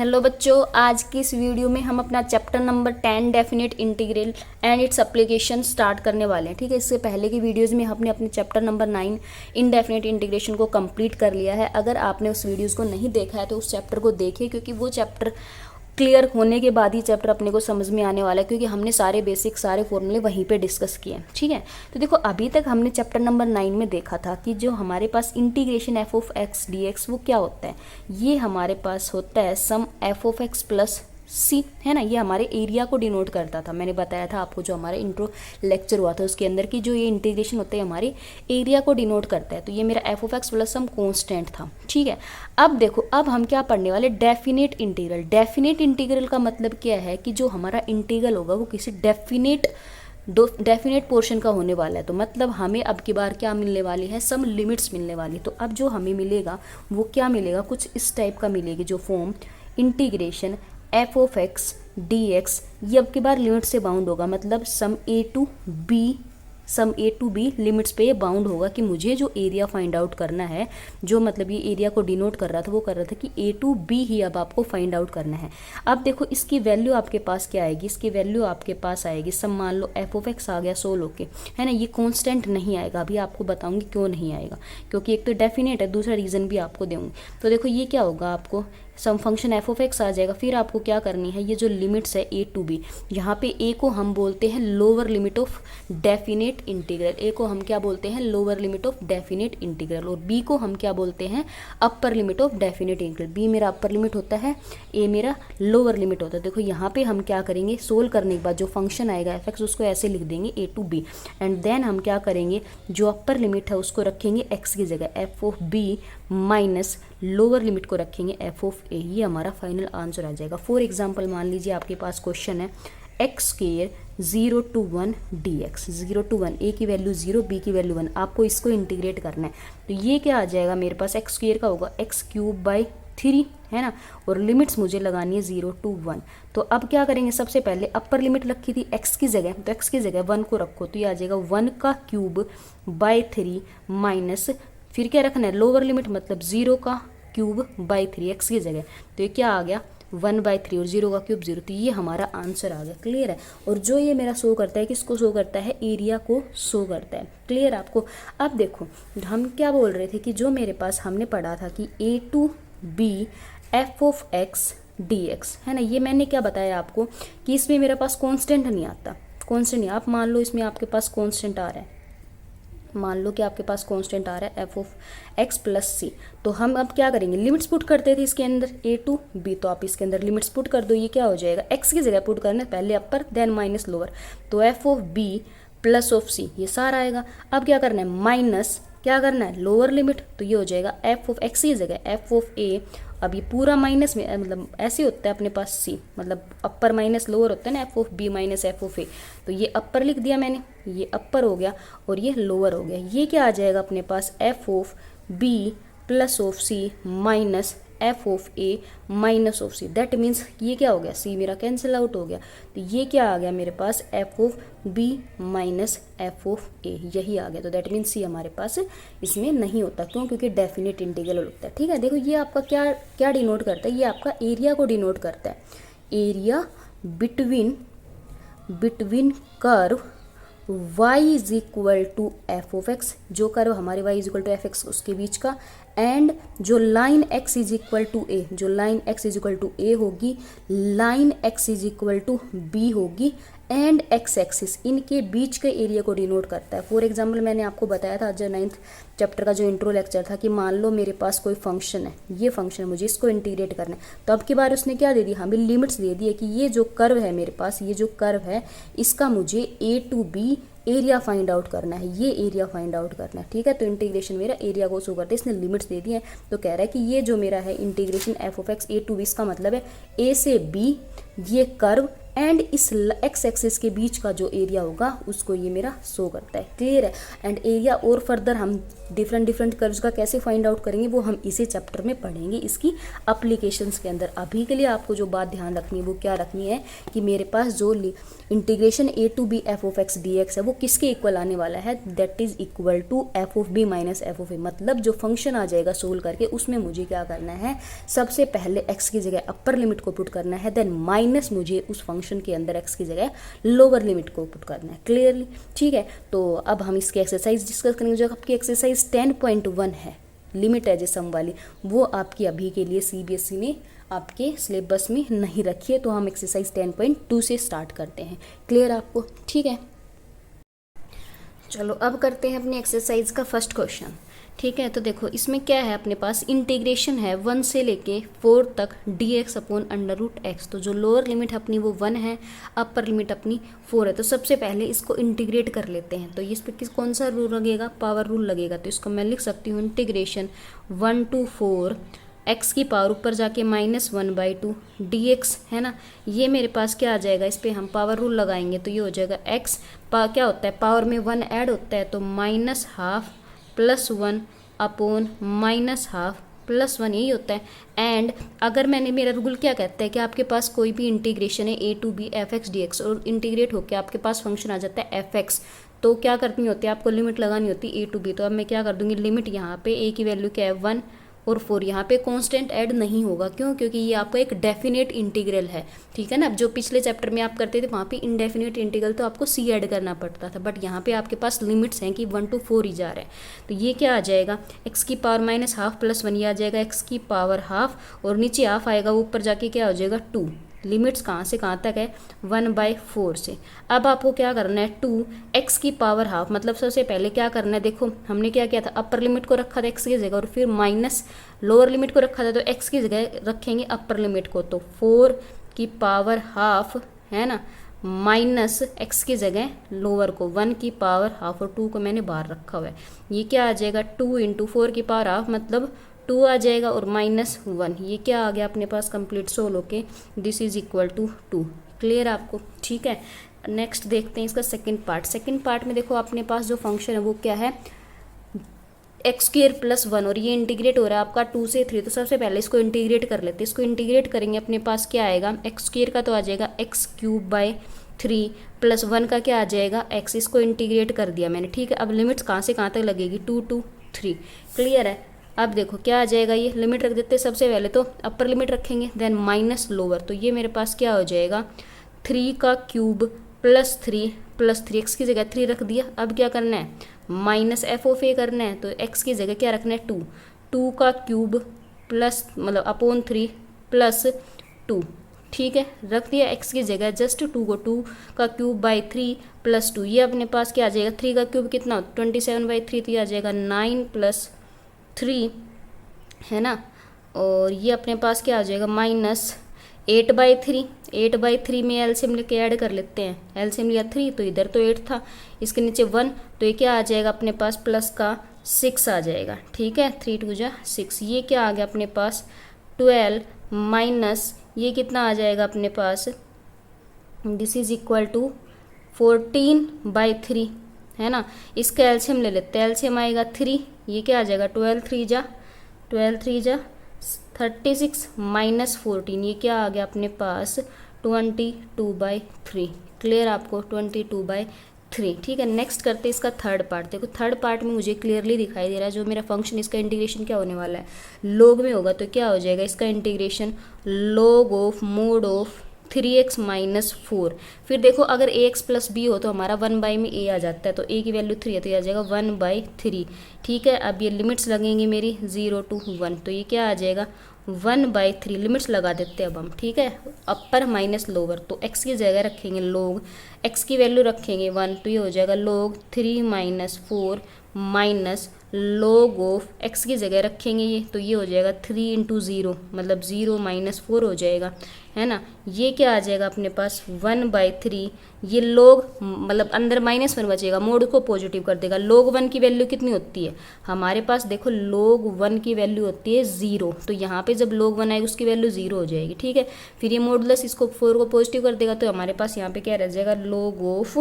Hello बच्चों, आज की इस वीडियो में हम अपना chapter number 10 definite integral and its application start करने वाले हैं। ठीक है, इससे पहले की वीडियोस में हमने अपने चैप्टर नंबर 9 इनडेफिनेट इंटीग्रेशन को कंप्लीट कर लिया है। अगर आपने उस वीडियोस को नहीं देखा है तो उस चैप्टर को देखिए, क्योंकि वो चैप्टर क्लियर होने के बाद ही चैप्टर अपने को समझ में आने वाला है, क्योंकि हमने सारे बेसिक सारे फॉर्मूले वहीं पे डिस्कस किए हैं। ठीक है, तो देखो अभी तक हमने चैप्टर नंबर 9 में देखा था कि जो हमारे पास integration F of X D X वो क्या होता है। ये हमारे पास होता है some F of x plus C, है ना। ये हमारे एरिया को डिनोट करता था। मैंने बताया था आपको, जो हमारा इंट्रो लेक्चर हुआ था उसके अंदर की जो ये इंटीग्रेशन होते हैं हमारे एरिया को डिनोट करता है। तो ये मेरा f of x plus some constant था। ठीक है, अब देखो अब हम क्या पढ़ने वाले, डेफिनेट इंटीग्रल। डेफिनेट इंटीग्रल का मतलब क्या है कि जो हमारा इंटीग्रल होगा वो किसी डेफिनेट पोर्शन का होने वाला है। तो मतलब हमें अब की बार क्या मिलने वाली है, सम लिमिट्स मिलने वाली। तो अब जो हमें मिलेगा वो क्या मिलेगा, कुछ इस टाइप का मिलेगी, जो form integration F of X D x, ये अब की बार लिमिट से बाउंड होगा। मतलब सम ए टू बी लिमिट्स पे ये बाउंड होगा कि मुझे जो एरिया फाइंड आउट करना है, जो मतलब ये एरिया को डिनोट कर रहा था, वो कर रहा था कि ए टू बी ही अब आपको फाइंड आउट करना है। अब देखो इसकी वैल्यू आपके पास क्या आएगी, इसकी वैल्यू आपके पास आएगी सम, मान लो एफ ऑफ एक्स आ गया 100 लोग के, है ना। ये कॉन्स्टेंट नहीं आएगा, अभी आपको बताऊंगी क्यों नहीं आएगा, क्योंकि एक तो डेफिनेट है, दूसरा रीजन भी आपको दूंगी। तो देखो ये क्या होगा, आपको सम फंक्शन एफ ऑफ एक्स आ जाएगा। फिर आपको क्या करनी है, ये जो लिमिट्स है ए टू बी, यहाँ पे ए को हम बोलते हैं lower limit of definite integral, A को हम क्या बोलते हैं, lower limit of definite integral, और बी को हम क्या बोलते हैं, upper limit of definite integral. B मेरा अपर लिमिट होता है, ए मेरा लोअर लिमिट होता है। देखो यहाँ पे हम क्या करेंगे, सोल्व करने के बाद जो फंक्शन आएगा एफ एक्स, उसको ऐसे लिख देंगे ए टू बी, एंड देन हम क्या करेंगे, जो अपर लिमिट है उसको रखेंगे एक्स की जगह, f of B minus lower limit को रखेंगे एफ ऑफ ए। ये हमारा फाइनल आंसर आ जाएगा। फॉर एग्जांपल मान लीजिए आपके पास क्वेश्चन है x square 0 to 1 dx, 0 to 1, ए की वैल्यू 0, बी की वैल्यू 1, आपको इसको इंटीग्रेट करना है। तो ये क्या आ जाएगा मेरे पास, एक्स स्क्वायर का होगा एक्स क्यूब बाई 3, है ना, और लिमिट्स मुझे लगानी है 0 to 1। तो अब क्या करेंगे, सबसे पहले अपर लिमिट रखी थी एक्स की जगह, तो एक्स की जगह 1 को रखो, तो ये आ जाएगा 1 का क्यूब बाई 3 माइनस, फिर क्या रखना है, लोअर लिमिट मतलब 0 का क्यूब बाई 3 एक्स की जगह, तो ये क्या आ गया 1/3, और 0 का क्यूब 0। तो ये हमारा आंसर आ गया। क्लियर है, और जो ये मेरा शो करता है, किसको शो करता है, एरिया को शो करता है। क्लियर आपको। अब देखो हम क्या बोल रहे थे कि जो मेरे पास हमने पढ़ा था कि A to B F of X D X, है ना। ये मैंने क्या बताया आपको कि इसमें मेरे पास कॉन्स्टेंट नहीं आता, कॉन्स्टेंट नहीं। आप मान लो इसमें आपके पास कॉन्स्टेंट आ रहा है, मान लो कि आपके पास कांस्टेंट आ रहा है एफ ऑफ एक्स प्लस सी, तो हम अब क्या करेंगे, लिमिट्स पुट करते थे इसके अंदर ए टू बी, तो आप इसके अंदर लिमिट्स पुट कर दो। ये क्या हो जाएगा, एक्स की जगह पुट करना है, पहले अपर देन माइनस लोअर, तो F of B plus of C, ये सारा आएगा। अब क्या करना है, माइनस क्या करना है, लोअर लिमिट, तो ये हो जाएगा एफ ऑफ एक्स की जगह एफ ऑफ ए। अब ये पूरा माइनस में, मतलब ऐसे होता है अपने पास सी, मतलब अपर माइनस लोअर होता है ना, F of B minus F of A. तो ये अपर लिख दिया मैंने, ये अपर हो गया और ये लोअर हो गया। ये क्या आ जाएगा अपने पास, F of B plus of C minus F of A minus of C. That means ये क्या हो गया, सी मेरा कैंसिल आउट हो गया, तो ये क्या आ गया मेरे पास, F of B minus F of A, यही आ गया। तो दैट मीन्स सी हमारे पास इसमें नहीं होता। क्यों, क्योंकि डेफिनेट इंटीग्रल होता है। ठीक है, देखो ये आपका क्या क्या डिनोट करता है, ये आपका एरिया को डिनोट करता है। Area between curve y is equal to F of X, जो कर्व हमारे y is equal to F X उसके बीच का, एंड जो line x is equal to A, जो line x is equal to A होगी, line x is equal to B होगी, and x axis, इनके बीच के एरिया को डिनोट करता है। फॉर एग्जांपल मैंने आपको बताया था जो 9th चैप्टर का जो इंट्रो लेक्चर था कि मान लो मेरे पास कोई फंक्शन है, ये फंक्शन मुझे इसको इंटीग्रेट करना है, तो अब की बार उसने क्या दे दी, हमें लिमिट्स दे दी है कि ये जो कर्व है मेरे पास, ये जो कर्व है इसका मुझे A to B area find out करना है, ये एरिया फाइंड आउट करना है। ठीक है, तो इंटीग्रेशन मेरा एरिया को शो करता है, इसने लिमिट्स दे दी है। तो कह रहा है कि ये जो मेरा है integration F of x a to b, इसका मतलब है ए से बी ये कर्व एंड इस एक्स एक्सिस के बीच का जो एरिया होगा उसको ये मेरा शो करता है। क्लियर है, एंड एरिया और फर्दर हम डिफरेंट डिफरेंट कर्व्स का कैसे फाइंड आउट करेंगे वो हम इसी चैप्टर में पढ़ेंगे इसकी अप्लीकेशंस के अंदर। अभी के लिए आपको जो बात ध्यान रखनी है वो क्या रखनी है कि मेरे पास जो integration a to b f of x dx है वो किसके इक्वल आने वाला है, that is equal to f of b minus f of a। मतलब जो फंक्शन आ जाएगा सोल्व करके उसमें मुझे क्या करना है, सबसे पहले x की जगह अपर लिमिट को पुट करना है, देन माइनस मुझे उस फंक्शन के अंदर x की जगह लोअर लिमिट को पुट करना है। क्लियरली, ठीक है। तो अब हम इसकी एक्सरसाइज डिस्कस करेंगे। जो आपकी एक्सरसाइज 10.1 है, लिमिट है सम वाली, वो आपकी अभी के लिए CBSE ने आपके सिलेबस में नहीं रखी है। तो हम एक्सरसाइज 10.2 से स्टार्ट करते हैं। क्लियर आपको, ठीक है। चलो अब करते हैं अपनी एक्सरसाइज का फर्स्ट क्वेश्चन, ठीक है। तो देखो इसमें क्या है, अपने पास इंटीग्रेशन है 1 से लेके 4 तक dx अपॉन √x। तो जो लोअर लिमिट अपनी वो 1 है, अपर लिमिट अपनी 4 है। तो सबसे पहले इसको इंटीग्रेट कर लेते हैं। तो इस पर कौन सा रूल लगेगा, पावर रूल लगेगा। तो इसको मैं लिख सकती हूँ इंटीग्रेशन 1 to 4 x की पावर ऊपर जाके -1/2 dx, है ना। ये मेरे पास क्या आ जाएगा, इस पर हम पावर रूल लगाएंगे तो ये हो जाएगा x क्या होता है, पावर में 1 ऐड होता है तो -½ +1 अपॉन -½ +1 यही होता है। एंड अगर मेरा रूल क्या कहता है कि आपके पास कोई भी इंटीग्रेशन है a to b f(x) dx और इंटीग्रेट होकर आपके पास फंक्शन आ जाता है f(x), तो क्या करनी होती है, आपको लिमिट लगानी होती है a टू b। तो अब मैं क्या कर दूंगी, लिमिट यहाँ पे a की वैल्यू क्या है 1 और 4, यहाँ पे कांस्टेंट ऐड नहीं होगा। क्यों, क्योंकि ये आपका एक डेफिनेट इंटीग्रल है, ठीक है ना। जो पिछले चैप्टर में आप करते थे वहाँ पे इनडेफिनेट इंटीग्रल तो आपको c ऐड करना पड़ता था, बट यहाँ पे आपके पास लिमिट्स हैं कि 1 to 4 ही जा रहा है। तो ये क्या आ जाएगा, x की पावर -½ +1, ये आ जाएगा x की पावर ½ और नीचे ½ आएगा, वो ऊपर जाके क्या हो जाएगा 2। लिमिट्स कहाँ से कहाँ तक है, 1/4 से। अब आपको क्या करना है, 2x की पावर ½ मतलब सबसे पहले क्या करना है, देखो हमने क्या किया था, अपर लिमिट को रखा था x की जगह और फिर माइनस लोअर लिमिट को रखा था, तो x की जगह रखेंगे अपर लिमिट को। तो 4 की पावर ½ है ना, माइनस x की जगह लोअर को 1 की पावर ½ और 2 को मैंने बाहर रखा हुआ है। ये क्या आ जाएगा, 2 × 4 की पावर ½ मतलब 2 आ जाएगा और -1। ये क्या आ गया अपने पास कंप्लीट सोल्व होके, this is equal to 2। Clear आपको, ठीक है। नेक्स्ट देखते हैं इसका सेकंड पार्ट। सेकंड पार्ट में देखो अपने पास जो फंक्शन है वो क्या है, x² + 1 और ये इंटीग्रेट हो रहा है आपका 2 से 3। तो सबसे पहले इसको इंटीग्रेट कर लेते हैं। इसको इंटीग्रेट करेंगे अपने पास क्या आएगा, x² का तो आ जाएगा x³ / 3 + 1 का क्या आ जाएगा x। इसको इंटीग्रेट कर दिया मैंने, ठीक है। अब लिमिट्स कहाँ से कहाँ तक लगेगी, 2 to 3। क्लियर है। अब देखो क्या आ जाएगा, ये लिमिट रख देते हैं। सबसे पहले तो अपर लिमिट रखेंगे, देन माइनस लोअर। तो ये मेरे पास क्या हो जाएगा, 3³ + 3 + 3, x की जगह 3 रख दिया। अब क्या करना है, -f of a करना है। तो x की जगह क्या रखना है, 2³ प्लस मतलब अपॉन 3 + 2, ठीक है। रख दिया x की जगह जस्ट 2 को, 2³ / 3 + 2। ये अपने पास क्या आ जाएगा, 3³ कितना 27/3, तो ये आ जाएगा 9 + 3, है ना। और ये अपने पास क्या आ जाएगा, -8/3। 8/3 में एलसीएम लेके ऐड कर लेते हैं, एलसीएम लिया 3 तो इधर तो 8 था, इसके नीचे 1, तो ये क्या आ जाएगा अपने पास प्लस का 6 आ जाएगा, ठीक है। 3 × 2 = 6। ये क्या आ गया अपने पास 12 माइनस ये कितना आ जाएगा अपने पास, दिस इज इक्वल टू 14/3, है ना। इसका एलसीएम ले लेते हैं, एलसीएम आएगा 3, ये क्या आ जाएगा 12 3 = 36 -14, ये क्या आ गया अपने पास 22/3। क्लियर आपको, 22/3, ठीक है। नेक्स्ट करते हैं इसका थर्ड पार्ट। देखो थर्ड पार्ट में मुझे क्लियरली दिखाई दे रहा है जो मेरा फंक्शन, इसका इंटीग्रेशन क्या होने वाला है, लॉग में होगा। तो क्या हो जाएगा इसका integration, log of mod of 3x - 4। फिर देखो अगर ax + b हो तो हमारा 1/, में a आ जाता है, तो a की वैल्यू 3 है तो ये आ जाएगा 1/3, ठीक है। अब ये लिमिट्स लगेंगी मेरी 0 to 1, तो ये क्या आ जाएगा 1/3। लिमिट्स लगा देते हैं अब हम, ठीक है। अपर माइनस लोअर, तो x की जगह रखेंगे log, x की वैल्यू रखेंगे 1, तो ये हो जाएगा log 3 - 4 minus log of x की जगह रखेंगे ये, तो ये हो जाएगा 3 × 0 मतलब 0 - 4 हो जाएगा, है ना। ये क्या आ जाएगा अपने पास 1/3। ये log मतलब अंदर -1 बचेगा, मोड को पॉजिटिव कर देगा। log 1 की वैल्यू कितनी होती है हमारे पास, देखो log 1 की वैल्यू होती है 0, तो यहाँ पे जब log 1 आएगी उसकी वैल्यू 0 हो जाएगी, ठीक है। फिर ये मॉडुलस इसको 4 को पॉजिटिव कर देगा, तो हमारे पास यहाँ पे क्या रह जाएगा, log ऑफ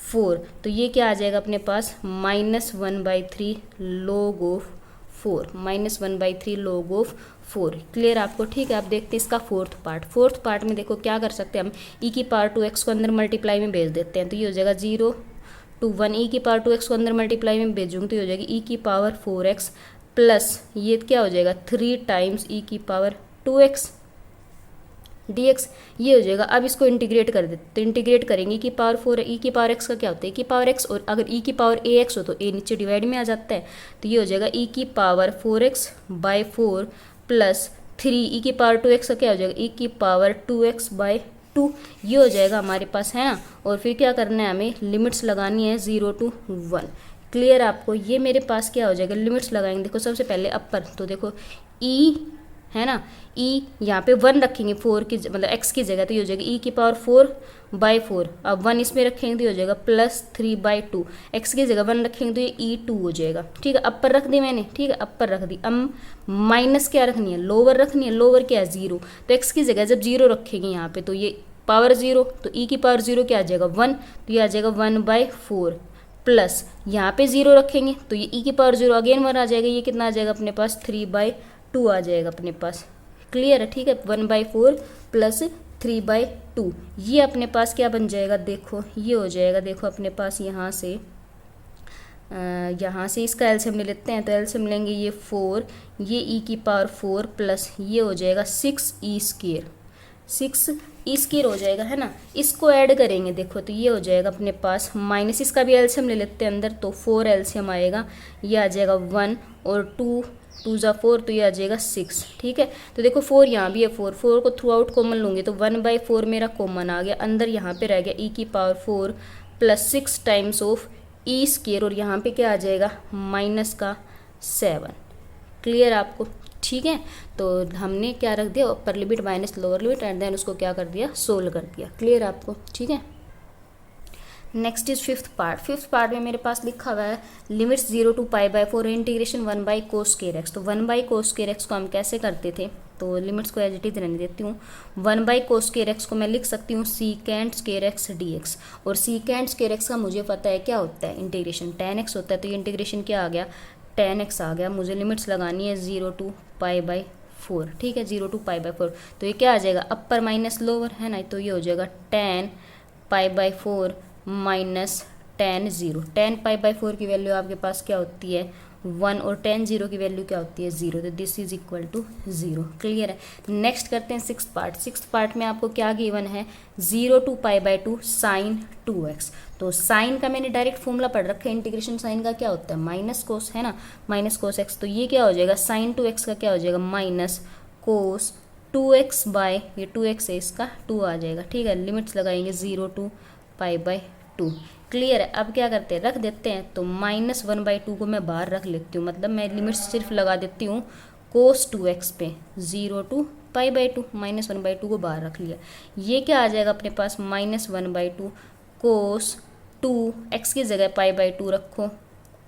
4, तो ये क्या आ जाएगा अपने पास -1/3 log of 4, -1/3 log of 4। Clear आपको? ठीक है, आप देखते हैं इसका फोर्थ पार्ट में देखो क्या कर सकते हैं हम, e⁻2x को अंदर मल्टीप्लाई में भेज देते हैं, तो ये हो जाएगा 0 to 1, e⁻2x को अंदर मल्टीप्लाई में भेजूंगी तो ये हो जाएगी e⁻4x प्लस ये क्या हो जाएगा 3 टाइम्स e⁻2x dx, ये हो जाएगा। अब इसको इंटीग्रेट कर देते, तो इंटीग्रेट करेंगे e⁻4, e⁻x का क्या होता है e⁻x, और अगर e⁻ax हो तो a नीचे डिवाइड में आ जाता है, तो ये हो जाएगा e⁻4x/4 प्लस 3 e⁻2x का क्या हो जाएगा e⁻2x/2, ये हो जाएगा हमारे पास, है ना। और फिर क्या करना है, हमें लिमिट्स लगानी है 0 to 1। क्लियर आपको? ये मेरे पास क्या हो जाएगा, लिमिट्स लगाएंगे। देखो सबसे पहले अपर, तो देखो e है ना, e यहाँ पे 1 रखेंगे 4 की मतलब x की जगह, तो ये हो जाएगा e⁻4/4। अब 1 इसमें रखेंगे तो ये हो जाएगा +3/2, x की जगह 1 रखेंगे तो ये e2 हो जाएगा। ठीक है, अपर रख दी मैंने, ठीक है, अपर रख दी। अब माइनस क्या रखनी है, लोअर रखनी है। लोअर क्या है 0, तो x की जगह जब 0 रखेंगे यहाँ पे तो ये पावर 0, तो e की पावर 0 क्या आ जाएगा 1, तो ये आ जाएगा 1/4 प्लस यहाँ पे 0 रखेंगे तो ये e की पावर 0 अगेन 1 आ जाएगा, ये कितना आ जाएगा अपने पास 3/2 आ जाएगा अपने पास। क्लियर है? ठीक है, 1/4 प्लस 3/2, ये अपने पास क्या बन जाएगा, देखो ये हो जाएगा, देखो अपने पास यहाँ से इसका एलसीएम ले लेते हैं, तो एलसीएम लेंगे ये 4, ये e⁻4 प्लस ये हो जाएगा 6e², 6e² हो जाएगा, है ना। इसको ऐड करेंगे देखो तो ये हो जाएगा अपने पास माइनस, इसका भी एलसीएम ले लेते हैं अंदर, तो 4 एलसीएम आएगा, ये आ जाएगा 1 और 2 × 4, तो ये आ जाएगा 6। ठीक है, तो देखो 4 यहाँ भी है, 4 को थ्रू आउट कॉमन लूँगी तो 1/4 मेरा कॉमन आ गया, अंदर यहाँ पे रह गया e⁻4 plus 6 times of e², और यहाँ पे क्या आ जाएगा -7। क्लियर आपको? ठीक है, तो हमने क्या रख दिया, upper limit minus lower limit, and then उसको क्या कर दिया, सोल्व कर दिया। क्लियर आपको? ठीक है, नेक्स्ट इज फिफ्थ पार्ट में मेरे पास लिखा हुआ है लिमिट्स 0 to π/4 इंटीग्रेशन 1/cos²x। तो 1/cos² को हम कैसे करते थे, तो लिमिट्स को एज इट इज रहने देती हूँ। 1/cos² को मैं लिख सकती हूँ sec²x dx, और sec²x का मुझे पता है क्या होता है, इंटीग्रेशन tan x होता है, तो ये इंटीग्रेशन क्या आ गया, tan x आ गया। मुझे लिमिट्स लगानी है 0 to π/4, ठीक है, 0 to π/4, तो ये क्या आ जाएगा, अपर माइनस लोअर, है ना, तो ये हो जाएगा tan π/4 माइनस tan 0। tan π/4 की वैल्यू आपके पास क्या होती है 1, और tan 0 की वैल्यू क्या होती है 0, तो this is equal to 0। Clear है? नेक्स्ट करते हैं सिक्स्थ पार्ट में आपको क्या गिवन है 0 to π/2 sin 2x। तो साइन का मैंने डायरेक्ट फॉर्मूला पढ़ रखा है, इंटीग्रेशन साइन का क्या होता है माइनस कोस, है ना, माइनस कोस x, तो ये क्या हो जाएगा sin 2x का क्या हो जाएगा माइनस कोस 2x बाय ये 2x है इसका 2 आ जाएगा। ठीक है, लिमिट्स लगाएंगे 0 to π/2। क्लियर है? अब क्या करते हैं, रख देते हैं, तो -1/2 को मैं बाहर रख लेती हूँ, मतलब मैं लिमिट्स सिर्फ लगा देती हूँ कोस 2x पे 0 to π/2, -1/2 को बाहर रख लिया। ये क्या आ जाएगा अपने पास -1/2 कोस 2x की जगह π/2 रखो,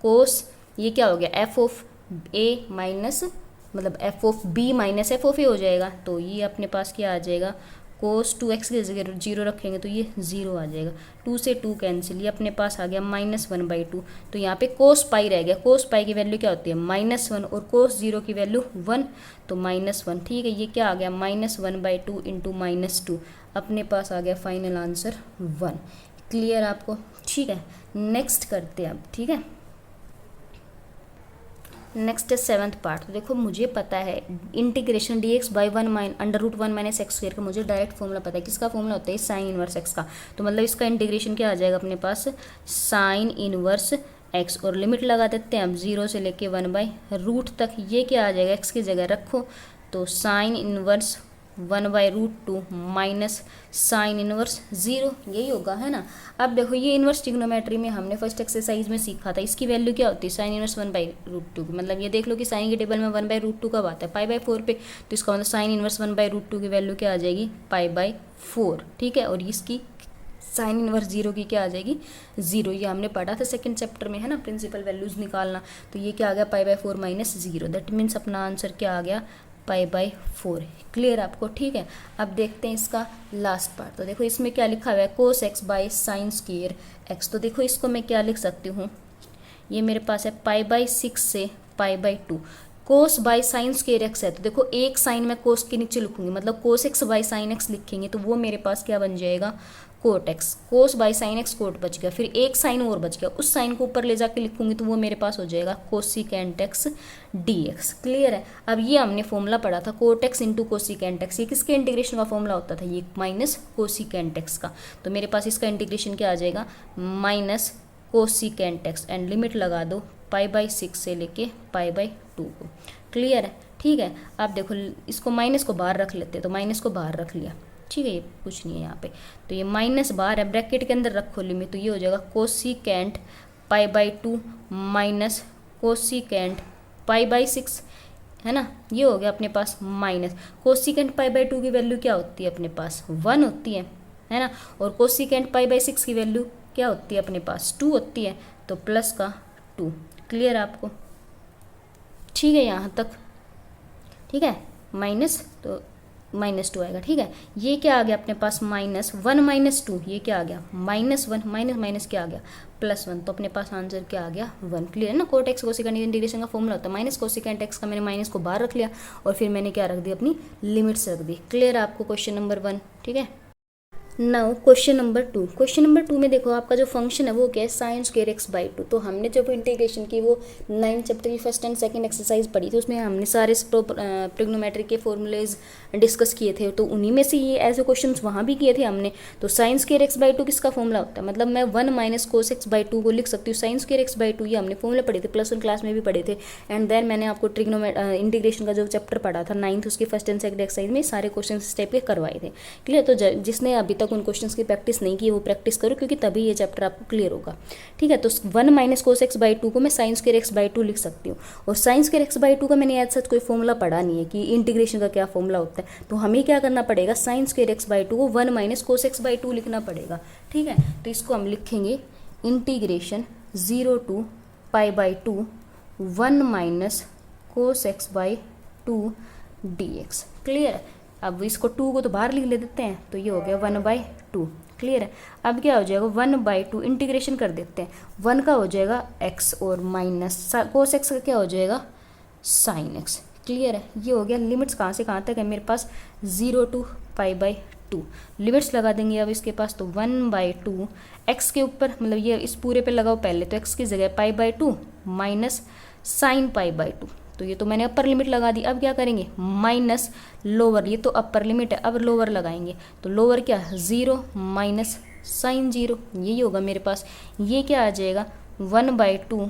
कोस ये क्या हो गया f(a) माइनस मतलब f(b) माइनस f(a) हो जाएगा, तो ये अपने पास क्या आ जाएगा कोस 2x की जगह 0 रखेंगे तो ये 0 आ जाएगा, 2 से 2 कैंसिल, ये अपने पास आ गया -1/2। तो यहाँ पे कोस पाई रह गया, कोस पाई की वैल्यू क्या होती है -1, और कोस 0 की वैल्यू 1, तो -1। ठीक है, ये क्या आ गया -1/2 इंटू -2, अपने पास आ गया फाइनल आंसर 1। क्लियर आपको? ठीक है, नेक्स्ट करते हैं अब। ठीक है, नेक्स्ट है 7th पार्ट। तो देखो मुझे पता है इंटीग्रेशन dx बाई √1 - x² का मुझे डायरेक्ट फॉर्मूला पता है, किसका फॉर्मूला होता है साइन इनवर्स x का, तो मतलब इसका इंटीग्रेशन क्या आ जाएगा अपने पास साइन इनवर्स x, और लिमिट लगा देते हैं अब 0 से लेके 1/रूट तक, ये क्या आ जाएगा x की जगह रखो, तो sine inverse 1/√2 minus sine inverse 0, यही होगा, है ना। अब देखो ये इनवर्स ट्रिग्नोमेट्री में हमने फर्स्ट एक्सरसाइज में सीखा था, इसकी वैल्यू क्या होती है साइन इनवर्स 1/√2, मतलब ये देख लो कि साइन के टेबल में 1/√2 कब आता है π/4 पे, तो इसका मतलब साइन इनवर्स 1/√2 की वैल्यू क्या आ जाएगी π/4। ठीक है, और इसकी साइन इनवर्स 0 की क्या आ जाएगी 0, ये हमने पढ़ा था सेकंड चैप्टर में, है ना, प्रिंसिपल वैल्यूज निकालना, तो ये क्या आ गया π/4 माइनस 0, दैट मीन्स अपना आंसर क्या आ गया π/4। क्लियर आपको? ठीक है, अब देखते हैं इसका लास्ट पार्ट। तो देखो इसमें क्या लिखा हुआ है cos x by sine square x. तो देखो इसको मैं क्या लिख सकती हूँ, ये मेरे पास है π/6 से π/2। कोस बाय साइन स्क्वायर एक्स है, तो देखो एक साइन मैं कोस के नीचे लिखूंगी, मतलब cos x by sine x लिखेंगे तो वो मेरे पास क्या बन जाएगा, cot x. Cos by sine x cot बच गया, फिर एक साइन और बच गया, उस साइन को ऊपर ले जाके लिखूंगी तो वो मेरे पास हो जाएगा कोसिकेंट एक्स dx। क्लियर है। अब ये हमने फॉर्मूला पढ़ा था cot x into cosecant x, ये किसके इंटीग्रेशन का फॉर्मूला होता था, ये माइनस कोसिकेंट एक्स का। तो मेरे पास इसका इंटीग्रेशन क्या आ जाएगा, minus cosecant x, and limit लगा दो π/6 से लेके π/2 को। क्लियर है, ठीक है। आप देखो इसको माइनस को बाहर रख लेते, तो माइनस को बाहर रख लिया, ठीक है, ये कुछ नहीं है यहाँ पे, तो ये माइनस बाहर है, ब्रैकेट के अंदर रखो लिमिट, तो ये हो जाएगा कोसिकेंट π/2 माइनस कोसिकेंट π/6, है ना। ये हो गया अपने पास माइनस कोसिकेंट π/2 की वैल्यू क्या होती है अपने पास, 1 होती है ना, और कोसिकेंट π/6 की वैल्यू क्या होती है अपने पास, 2 होती है, तो प्लस का 2। क्लियर आपको, ठीक है यहाँ तक, ठीक है। माइनस तो -2 आएगा, ठीक है। ये क्या आ गया अपने पास, -1 - 2, ये क्या आ गया -1, माइनस क्या आ गया +1, तो अपने पास आंसर क्या आ गया 1। क्लियर है ना। कोट एक्स कोसिकेंट इंटीग्रेशन का फॉर्मूला होता है माइनस कोसिकेंट एक्स का, मैंने माइनस को बाहर रख लिया और फिर मैंने क्या रख दी, अपनी लिमिट्स रख दी। क्लियर है आपको क्वेश्चन नंबर 1, ठीक है। Now question number 2। Question number 2 में देखो आपका जो फंक्शन है वो क्या है, साइन स्क्वायर x/2। तो हमने जब इंटीग्रेशन की वो 9 चैप्टर की फर्स्ट एंड सेकंड एक्सरसाइज पढ़ी थी, उसमें हमने सारे ट्रिग्नोमेट्री के फॉर्मूलेज डिस्कस किए थे, तो उन्हीं में से ये ऐसे क्वेश्चंस वहाँ भी किए थे हमने। तो साइन स्क्वायर x/2 किसका फॉर्मूला होता है, मतलब मैं 1 माइनस कोस x/2 को लिख सकती हूँ। साइन स्क्वायर x/2 ये हमने फॉर्मूला पढ़े थे, +1 क्लास में भी पढ़े थे, एंड देन मैंने आपको इंटीग्रेशन का जो चैप्टर पढ़ा था 9th, उसकी फर्स्ट एंड सेकंड एक्सरसाइज में सारे क्वेश्चन इस टाइप के करवाए थे। क्लियर। तो जिसने अभी तक उन क्वेश्चन की प्रैक्टिस नहीं की वो प्रैक्टिस करो, क्योंकि तभी ये चैप्टर आपको क्लियर होगा, ठीक है। तो 1 माइनस कोस x/2 को मैं साइन स्क्वायर x/2 लिख सकती हूँ, और साइन स्क्वायर x/2 का मैंने ऐसा कोई फॉर्मूला पढ़ा नहीं है कि इंटीग्रेशन का क्या फॉर्मूला होता है। तो हमें क्या करना पड़ेगा, साइन स्क्वायर x/2 को 1 माइनस कोस x/2 लिखना पड़ेगा, ठीक है। तो इसको हम लिखेंगे integration 0 to π/2 1 minus cos x/2 dx। Clear है। अब इसको 2 को तो बाहर लिख ले देते हैं, तो ये हो गया 1/2। क्लियर है। अब क्या हो जाएगा 1/2 इंटीग्रेशन कर देते हैं, 1 का हो जाएगा x और माइनस कोस x का क्या हो जाएगा साइन x। क्लियर है। ये हो गया। लिमिट्स कहाँ से कहाँ तक है मेरे पास, 0 to π/2। लिमिट्स लगा देंगे अब इसके पास, तो 1/2 x के ऊपर, मतलब ये इस पूरे पे लगाओ पहले, तो x की जगह π/2 माइनस साइन π/2, तो ये तो मैंने अपर लिमिट लगा दी। अब क्या करेंगे, माइनस लोअर, ये तो अपर लिमिट है, अब लोअर लगाएंगे, तो लोअर क्या 0 माइनस साइन 0, यही होगा मेरे पास। ये क्या आ जाएगा 1/2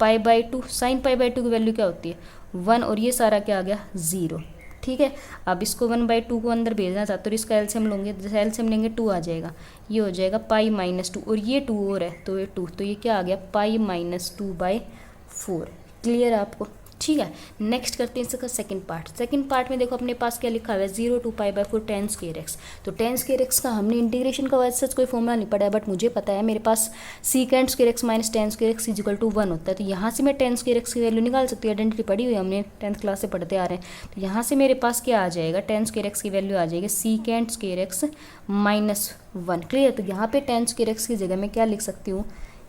π/2, साइन π/2 की वैल्यू क्या होती है 1, और ये सारा क्या आ गया 0, ठीक है। अब इसको 1/2 को अंदर भेजना चाहते हो, इसका एलसीएम लेंगे, जैसे एलसीएम लेंगे 2 आ जाएगा, ये हो जाएगा π-2, और ये 2 और है तो ये 2, तो ये क्या आ गया π-2/4। क्लियर है आपको, ठीक है। नेक्स्ट करते हैं इसका सेकंड पार्ट। सेकंड पार्ट में देखो अपने पास क्या लिखा हुआ है 0 to π/4 tan स्क्वायर x। तो tan स्क्वायर x का हमने इंटीग्रेशन का वैसे कोई फॉर्मूला नहीं पढ़ा है, बट मुझे पता है मेरे पास secant square x minus tan square x equal to 1 होता है। तो यहाँ से मैं tan स्क्वायर x की वैल्यू निकाल सकती हूँ, आइडेंटिटी पढ़ी हुई हमने 10th क्लास से पढ़ते आ रहे हैं। तो यहाँ से मेरे पास क्या आ जाएगा, tan स्क्वायर x की वैल्यू आ जाएगी secant square x minus 1। Clear. तो यहाँ पे tan स्क्वायर x की जगह मैं क्या लिख सकती हूँ,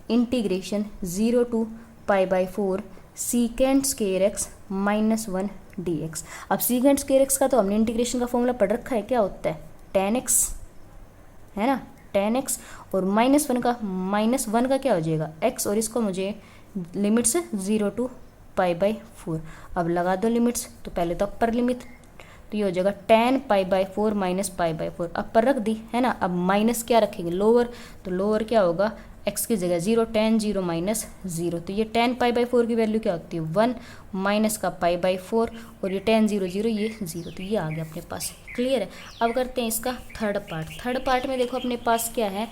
integration 0 to π/4 secant square X minus 1 dx। अब सीकेंट स्क्वायर एक्स का तो हमने इंटीग्रेशन का फॉर्मूला पढ़ रखा है, क्या होता है tan x, है ना, tan x, और -1 का क्या हो जाएगा x, और इसको मुझे लिमिट्स 0 to π/4। अब लगा दो लिमिट्स, तो पहले तो अपर लिमिट, तो ये हो जाएगा tan π/4 माइनस π/4, अपर रख दी, है ना। अब माइनस क्या रखेंगे लोअर, तो लोअर क्या होगा x की जगह 0, tan 0 माइनस 0, तो ये tan π/4 की वैल्यू क्या होती है 1 माइनस का π/4, और ये tan 0 0 ये 0, तो ये आ गया अपने पास। क्लियर है। अब करते हैं इसका थर्ड पार्ट। थर्ड पार्ट में देखो अपने पास क्या है,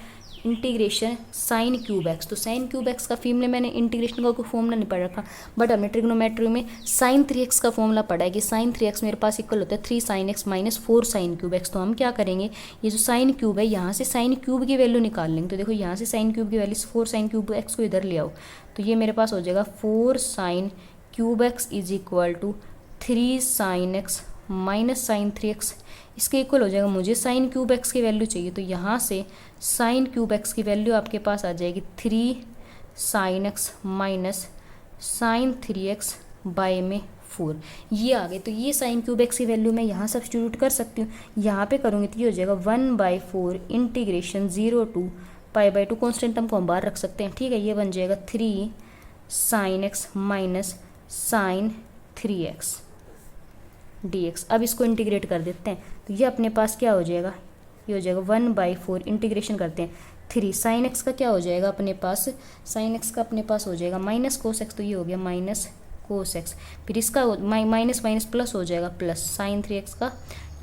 इंटीग्रेशन साइन क्यूब एक्स। तो साइन क्यूब एक्स का फीम में मैंने इंटीग्रेशन का कोई फॉर्मूला नहीं पढ़ रखा, बट हमने ट्रिग्नोमेट्री में साइन 3x का फॉर्मूला पढ़ा है कि साइन 3x मेरे पास इक्वल होता है 3 sin x minus 4 sin cube x. तो हम क्या करेंगे, ये जो साइन क्यूब है यहाँ से साइन क्यूब की वैल्यू निकाल लेंगे। तो देखो यहाँ से साइन क्यूब की वैल्यू 4 sin क्यूब एक्स को इधर ले आओ, तो ये मेरे पास हो जाएगा 4 sin cube x is equal to 3 sin x minus sine 3x इसके इक्वल हो जाएगा। मुझे साइन क्यूब एक्स की वैल्यू चाहिए, तो यहाँ से साइन क्यूब एक्स की वैल्यू आपके पास आ जाएगी 3 sine x minus sine 3x by में 4। ये आ गए। तो ये साइन क्यूब एक्स की वैल्यू मैं यहाँ सब्स्टिट्यूट कर सकती हूँ। यहाँ पे करूँगी तो ये हो जाएगा 1/4 इंटीग्रेशन 0 टू π/2 कॉन्स्टेंट टर्म को हम बाहर रख सकते हैं, ठीक है। ये बन जाएगा 3 sine x minus sine 3x dx। अब इसको इंटीग्रेट कर देते हैं, तो ये अपने पास क्या हो जाएगा, ये हो जाएगा 1/4 इंटीग्रेशन करते हैं 3 साइन एक्स का क्या हो जाएगा अपने पास, साइन एक्स का अपने पास हो जाएगा माइनस कोस एक्स, तो ये हो गया माइनस कोस एक्स। फिर इसका माइनस माइनस प्लस हो जाएगा प्लस साइन 3x का,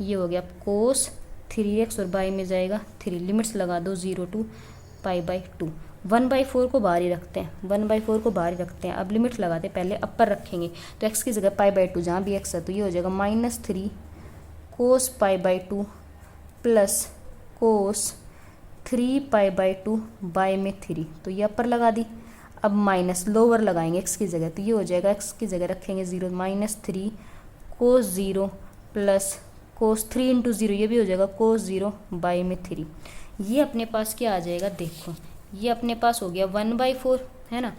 ये हो गया कोस 3x और बाई में जाएगा 3। लिमिट्स लगा दो 0 टू π/2। 1/4 को बाहर ही रखते हैं, 1/4 को बाहर ही रखते हैं। अब लिमिट्स लगाते हैं, पहले अपर रखेंगे तो x की जगह π/2 जहाँ भी x है, तो ये हो जाएगा -3 कोस π/2 प्लस कोस 3 π/2 बाय में 3, तो ये अपर लगा दी। अब माइनस लोअर लगाएंगे x की जगह, तो ये हो जाएगा x की जगह रखेंगे 0 -3 कोस 0 प्लस कोस 3 इंटू 0, ये भी हो जाएगा कोस 0 बाय में 3। ये अपने पास क्या आ जाएगा, देखो ये अपने पास हो गया 1/4 है ना।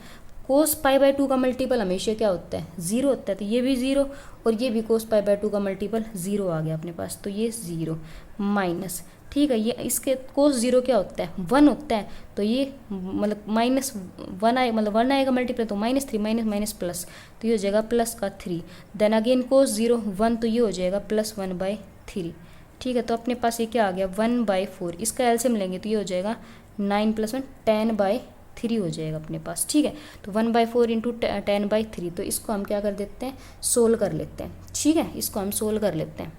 कोस π/2 का मल्टीपल हमेशा क्या होता है, 0 होता है, तो ये भी 0 और ये भी कोस π/2 का मल्टीपल 0 आ गया अपने पास, तो ये 0 माइनस, ठीक है। ये इसके कोस 0 क्या होता है, 1 होता है, तो ये मतलब -1 आए, मतलब 1 आएगा मल्टीपल, तो -3 माइनस प्लस, तो ये हो जाएगा प्लस का 3। देन अगेन कोस 0 1, तो ये हो जाएगा +1/3, ठीक है। तो अपने पास ये क्या आ गया 1/4, इसका एलसीएम लेंगे तो ये हो जाएगा 9 + 1 10/3 हो जाएगा अपने पास, ठीक है। तो 1/4 इंटू 10/3, तो इसको हम क्या कर देते हैं, सोल्व कर लेते हैं, ठीक है। इसको हम सोल्व कर लेते हैं,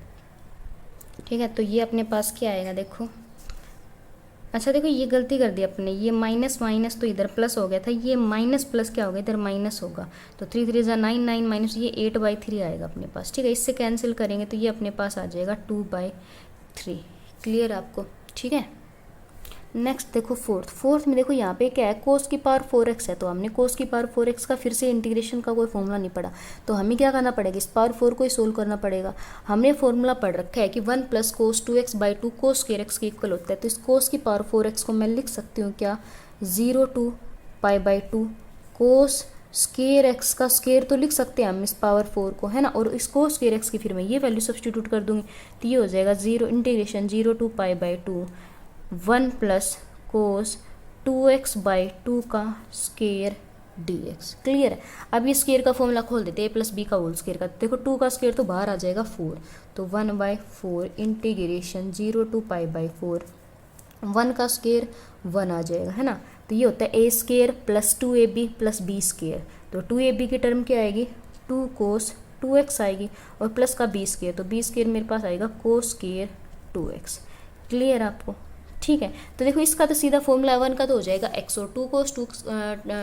ठीक है। तो ये अपने पास क्या आएगा, देखो अच्छा देखो ये गलती कर दी अपने, ये माइनस माइनस तो इधर प्लस हो गया था, ये माइनस प्लस क्या होगा, इधर माइनस होगा, तो 3 3 जा 9 9 माइनस ये 8/3 आएगा अपने पास, ठीक है। इससे कैंसिल करेंगे तो ये अपने पास आ जाएगा 2/3। क्लियर आपको, ठीक है। नेक्स्ट देखो फोर्थ में देखो यहाँ पे क्या है, कोस की पावर 4x है, तो हमने कोस की पावर 4x का फिर से इंटीग्रेशन का कोई फॉर्मूला नहीं पड़ा, तो हमें क्या करना पड़ेगा, इस पावर 4 को ही सोल्व करना पड़ेगा। हमने फॉर्मूला पढ़ रखा है कि 1 + cos 2x/2 cos square x के इक्वल होता है, तो इस कोस की पावर 4x को मैं लिख सकती हूँ क्या, 0 टू π/2 कोस स्क्वायर x का स्क्वायर तो लिख सकते हैं हम इस पावर 4 को, है ना। और इस कोस स्क्वायर x की फिर मैं ये वैल्यू सब्स्टिट्यूट कर दूंगी, तो ये हो जाएगा 0 इंटीग्रेशन 0 टू π/2 1 + cos 2x/2 का स्क्वायर dx। क्लियर है। अब ये स्क्वायर का फॉर्मूला खोल देते हैं, a + b का होल स्क्वायर का, देखो 2 का स्क्वायर तो बाहर आ जाएगा 4, तो 1/4 इंटीग्रेशन 0 टू π/4 1 का स्क्वायर 1 आ जाएगा, है ना। तो ये होता है a square + 2ab + b square, तो 2ab की टर्म क्या आएगी, 2 cos 2x आएगी, और प्लस का b स्क्वायर, तो b स्क्वायर मेरे पास आएगा cos स्क्वायर 2x। क्लियर आपको, ठीक है। तो देखो इसका तो सीधा फॉर्मूला 1 का तो हो जाएगा x, और 2 cos 2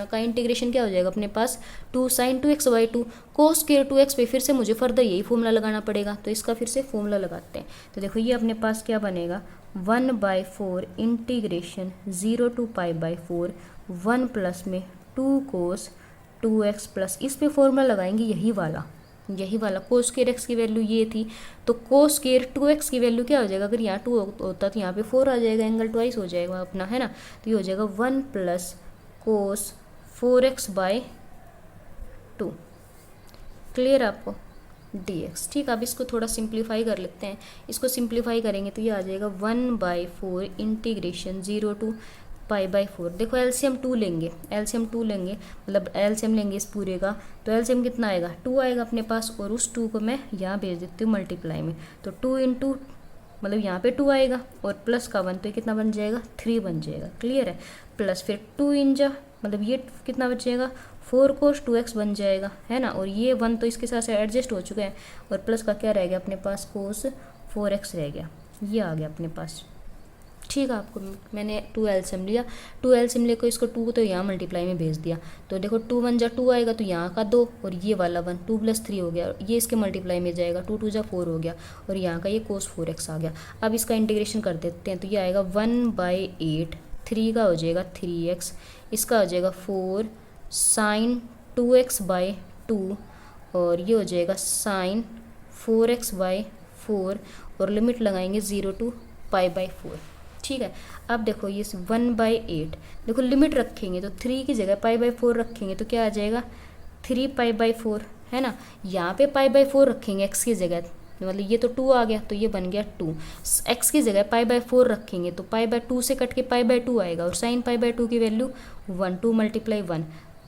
का इंटीग्रेशन क्या हो जाएगा अपने पास 2 sin 2x/2 cos square 2x पे फिर से मुझे फर्दर यही फॉर्मूला लगाना पड़ेगा, तो इसका फिर से फॉर्मूला लगाते हैं। तो देखो ये अपने पास क्या बनेगा 1/4 इंटीग्रेशन 0 टू π/4 1 प्लस में 2 cos 2x प्लस इस पे फॉर्मूला लगाएंगे यही वाला कोस स्क्वायर x की वैल्यू ये थी, तो कोस स्क्वायर 2x की वैल्यू क्या हो जाएगा, अगर यहाँ 2 होता तो यहाँ पे 4 आ जाएगा, एंगल ट्वाइस हो जाएगा अपना, है ना। तो ये हो जाएगा 1 + cos 4x/2। क्लियर आपको, dx, ठीक है। अब इसको थोड़ा सिंप्लीफाई कर लेते हैं, इसको सिंप्लीफाई करेंगे तो ये आ जाएगा 1/4 इंटीग्रेशन 0 टू π/4। देखो एलसीएम 2 लेंगे, मतलब एलसीएम लेंगे इस पूरे का, तो एलसीएम कितना आएगा 2 आएगा अपने पास, और उस 2 को मैं यहाँ भेज देती हूँ मल्टीप्लाई में, तो 2 इंटू मतलब यहाँ पे 2 आएगा और प्लस का 1, तो ये कितना बन जाएगा 3 बन जाएगा। क्लियर है। प्लस फिर 2 इंजा मतलब ये कितना बचेगा 4 cos 2x बन जाएगा, है ना। और ये 1 तो इसके साथ से एडजस्ट हो चुका है, और प्लस का क्या रह गया अपने पास cos 4x रह गया, ये आ गया अपने पास, ठीक है। आपको मैंने 2 एलसीएम लिया, 2 एलसीएम लेकर इसको 2 तो यहाँ मल्टीप्लाई में भेज दिया, तो देखो 2 1 जा 2 आएगा, तो यहाँ का 2 और ये वाला 1 2 + 3 हो गया, ये इसके मल्टीप्लाई में जाएगा, 2 2 जा 4 हो गया, और यहाँ का ये cos 4x आ गया। अब इसका इंटीग्रेशन कर देते हैं, तो ये आएगा 1/8, 3 का हो जाएगा 3x, इसका हो जाएगा 4 sin 2x/2, और ये हो जाएगा sin 4x/2 4 और लिमिट लगाएंगे 0 टू π/4। ठीक है, अब देखो ये 1/8, देखो लिमिट रखेंगे तो 3 की जगह π/4 रखेंगे तो क्या आ जाएगा 3 π/4, है ना। यहाँ पे π/4 रखेंगे x की जगह, मतलब ये तो 2 आ गया तो ये बन गया 2। x की जगह π/4 रखेंगे तो π/2 से कट के π/2 आएगा और साइन π/2 की वैल्यू 1, 2 × 1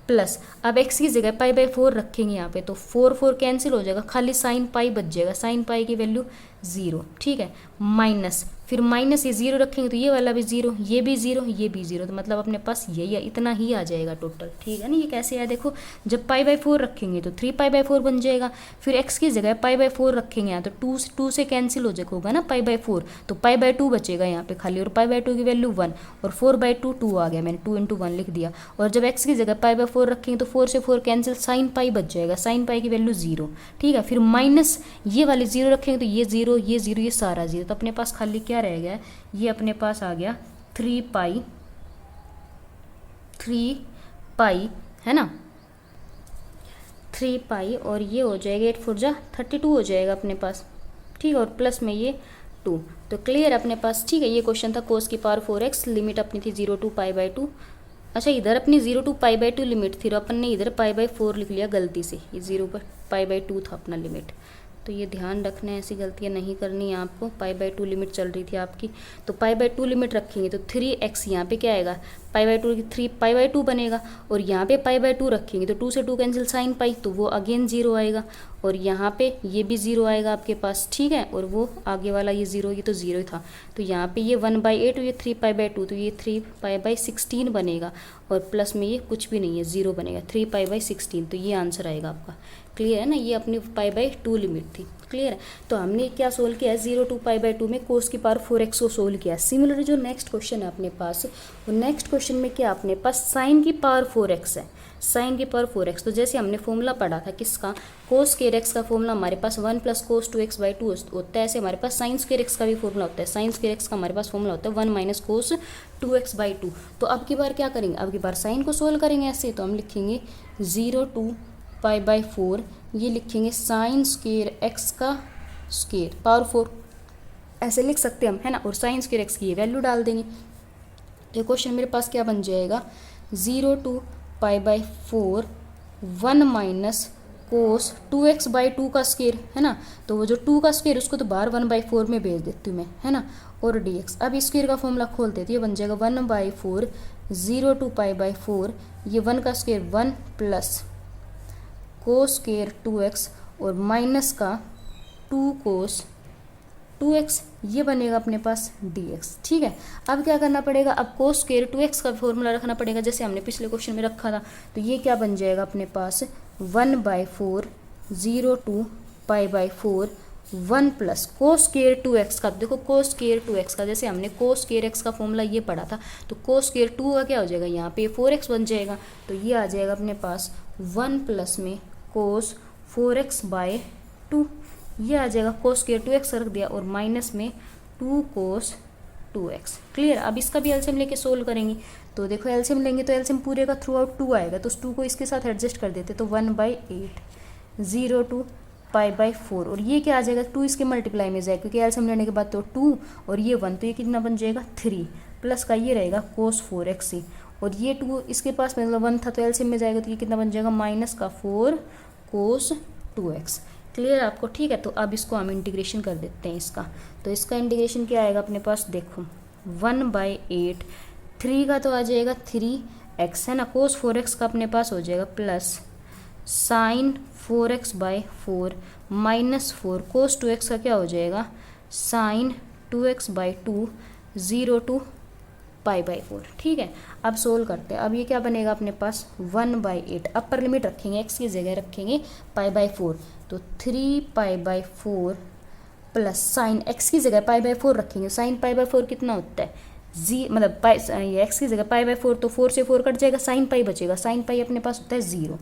प्लस, अब x की जगह π/4 रखेंगे यहाँ पे तो 4 कैंसिल हो जाएगा, खाली साइन पाई बच जाएगा, साइन पाई की वैल्यू 0। ठीक है, माइनस, फिर माइनस ये 0 रखेंगे तो ये वाला भी 0, ये भी 0, ये भी 0, तो मतलब अपने पास यही इतना ही आ जाएगा टोटल। ठीक है ना, ये कैसे है देखो, जब π/4 रखेंगे तो 3 π/4 बन जाएगा, फिर x की जगह π/4 रखेंगे यहाँ तो 2 से कैंसिल हो जाएगा होगा ना π/4, तो π/2 बचेगा यहाँ पे खाली, और π/2 की वैल्यू 1 और 4/2 2 आ गया, मैंने 2 × 1 लिख दिया। और जब x की जगह π/4 रखेंगे तो 4 से 4 कैंसिल, साइन पाई बच जाएगा, साइन पाई की वैल्यू 0। ठीक है, फिर माइनस ये वाले 0 रखेंगे तो ये 0, ये 0, ये सारा 0, तो अपने पास खाली क्या रह गया, ये अपने पास आ गया 3 पाई, है ना, 3 पाई, और ये हो जाएगा 8 4 जा 32 हो जाएगा अपने पास। ठीक है, और प्लस में ये 2, तो क्लियर अपने पास। ठीक है, ये क्वेश्चन था cos की पावर 4x, लिमिट अपनी थी 0 टू π/2। अच्छा, इधर अपनी 0 टू π/2 लिमिट थी और अपन ने इधर π/4 लिख लिया गलती से, ये 0 पर π/2 था अपना लिमिट, तो ये ध्यान रखना है, ऐसी गलतियाँ नहीं करनी है आपको। π/2 लिमिट चल रही थी आपकी, तो π/2 लिमिट रखेंगे तो 3x यहाँ पे क्या आएगा, π/2 की 3 π/2 बनेगा, और यहाँ पे π/2 रखेंगे तो 2 से 2 कैंसिल, साइन पाई, तो वो अगेन 0 आएगा, और यहाँ पे ये भी 0 आएगा आपके पास। ठीक है, और वो आगे वाला ये 0, ये तो 0 ही था, तो यहाँ पे ये 1/8 और ये 3 π/2, तो ये 3 π/16 बनेगा, और प्लस में ये कुछ भी नहीं है, 0 बनेगा, 3 π/16, तो ये आंसर आएगा आपका। क्लियर है ना, ये अपनी π/2 लिमिट थी। क्लियर है, तो हमने क्या सोल्व किया है, 0 टू π/2 में cos की पावर 4x को सोल्व किया। सिमिलर जो नेक्स्ट क्वेश्चन है अपने पास, वो नेक्स्ट क्वेश्चन में क्या अपने पास साइन की पावर 4x है, साइन की पावर 4x। तो जैसे हमने फॉर्मूला पढ़ा था किसका, cos स्क्वायर x का फॉर्मूला हमारे पास 1 + cos 2x/2 होता है, ऐसे हमारे पास साइन स्क्वायर x का भी फॉर्मूला होता है, साइन स्क्वायर x का हमारे पास फॉर्मूला होता है 1 - cos 2x/2। तो अब की बार क्या करेंगे, अब की बार साइन को सोल्व करेंगे ऐसे, तो हम लिखेंगे 0 टू π/4, ये लिखेंगे साइन स्क्वायर x का स्क्वायर पावर 4, ऐसे लिख सकते हैं हम, है ना, और साइन स्क्वायर x की ये वैल्यू डाल देंगे। तो क्वेश्चन मेरे पास क्या बन जाएगा, 0 टू π/4 1 - cos 2x/2 का स्क्वायर, है ना, तो वो जो 2 का स्क्वायर उसको तो बाहर 1/4 में भेज देती हूँ मैं, है ना, और dx। अब स्क्वायर का फॉर्मूला खोलते तो ये बन जाएगा 1/4, 0 टू π/4, ये 1 का square 1 plus cos square 2x और माइनस का 2 cos 2x, ये बनेगा अपने पास dx। ठीक है, अब क्या करना पड़ेगा, अब cos स्क्वायर 2x का फॉर्मूला रखना पड़ेगा, जैसे हमने पिछले क्वेश्चन में रखा था। तो ये क्या बन जाएगा अपने plus 1/4, 0 to π/4, 1 plus cos square 2x का, देखो cos स्क्वायर 2x का, जैसे हमने cos स्क्वायर x का फॉर्मूला ये पढ़ा था, तो cos स्क्वायर 2 का क्या हो जाएगा, यहाँ पे 4x बन जाएगा, तो ये आ जाएगा अपने पास 1 प्लस में cos 4x/2, ये आ जाएगा, cos स्क्वायर 2x रख दिया और माइनस में 2 cos 2x। क्लियर, अब इसका भी एलसीएम लेके सोल्व करेंगे, तो देखो एलसीएम लेंगे तो एलसीएम पूरे का थ्रू आउट 2 आएगा, तो उस 2 को इसके साथ एडजस्ट कर देते, तो 1/8, 0 टू π/4, और ये क्या आ जाएगा, 2 इसके मल्टीप्लाई में जाएगा, क्योंकि एलसीएम लेने के बाद तो 2 और ये 1, तो ये कितना बन जाएगा 3, प्लस का ये रहेगा cos 4x ही, और ये 2 इसके पास मतलब 1 था तो एलसीएम में जाएगा, तो ये कितना बन जाएगा माइनस का 4 cos 2x। क्लियर आपको, ठीक है, तो अब इसको हम इंटीग्रेशन कर देते हैं इसका, तो इसका इंटीग्रेशन क्या आएगा अपने पास, देखो 1/8, 3 का तो आ जाएगा 3x, है ना, cos 4x का अपने पास हो जाएगा plus sign 4x/4 minus 4 cos 2x का क्या हो जाएगा, साइन 2x/2, 0 टू π/4। ठीक है, अब सोल्व करते हैं। अब ये क्या बनेगा अपने पास 1/8, अपर लिमिट रखेंगे, x की जगह रखेंगे π/4, तो 3 π/4 प्लस साइन x की जगह π/4 रखेंगे, साइन π/4 कितना होता है मतलब x की जगह π/4, तो 4 से 4 कट जाएगा, साइन पाई बचेगा, साइन पाई अपने पास होता है 0।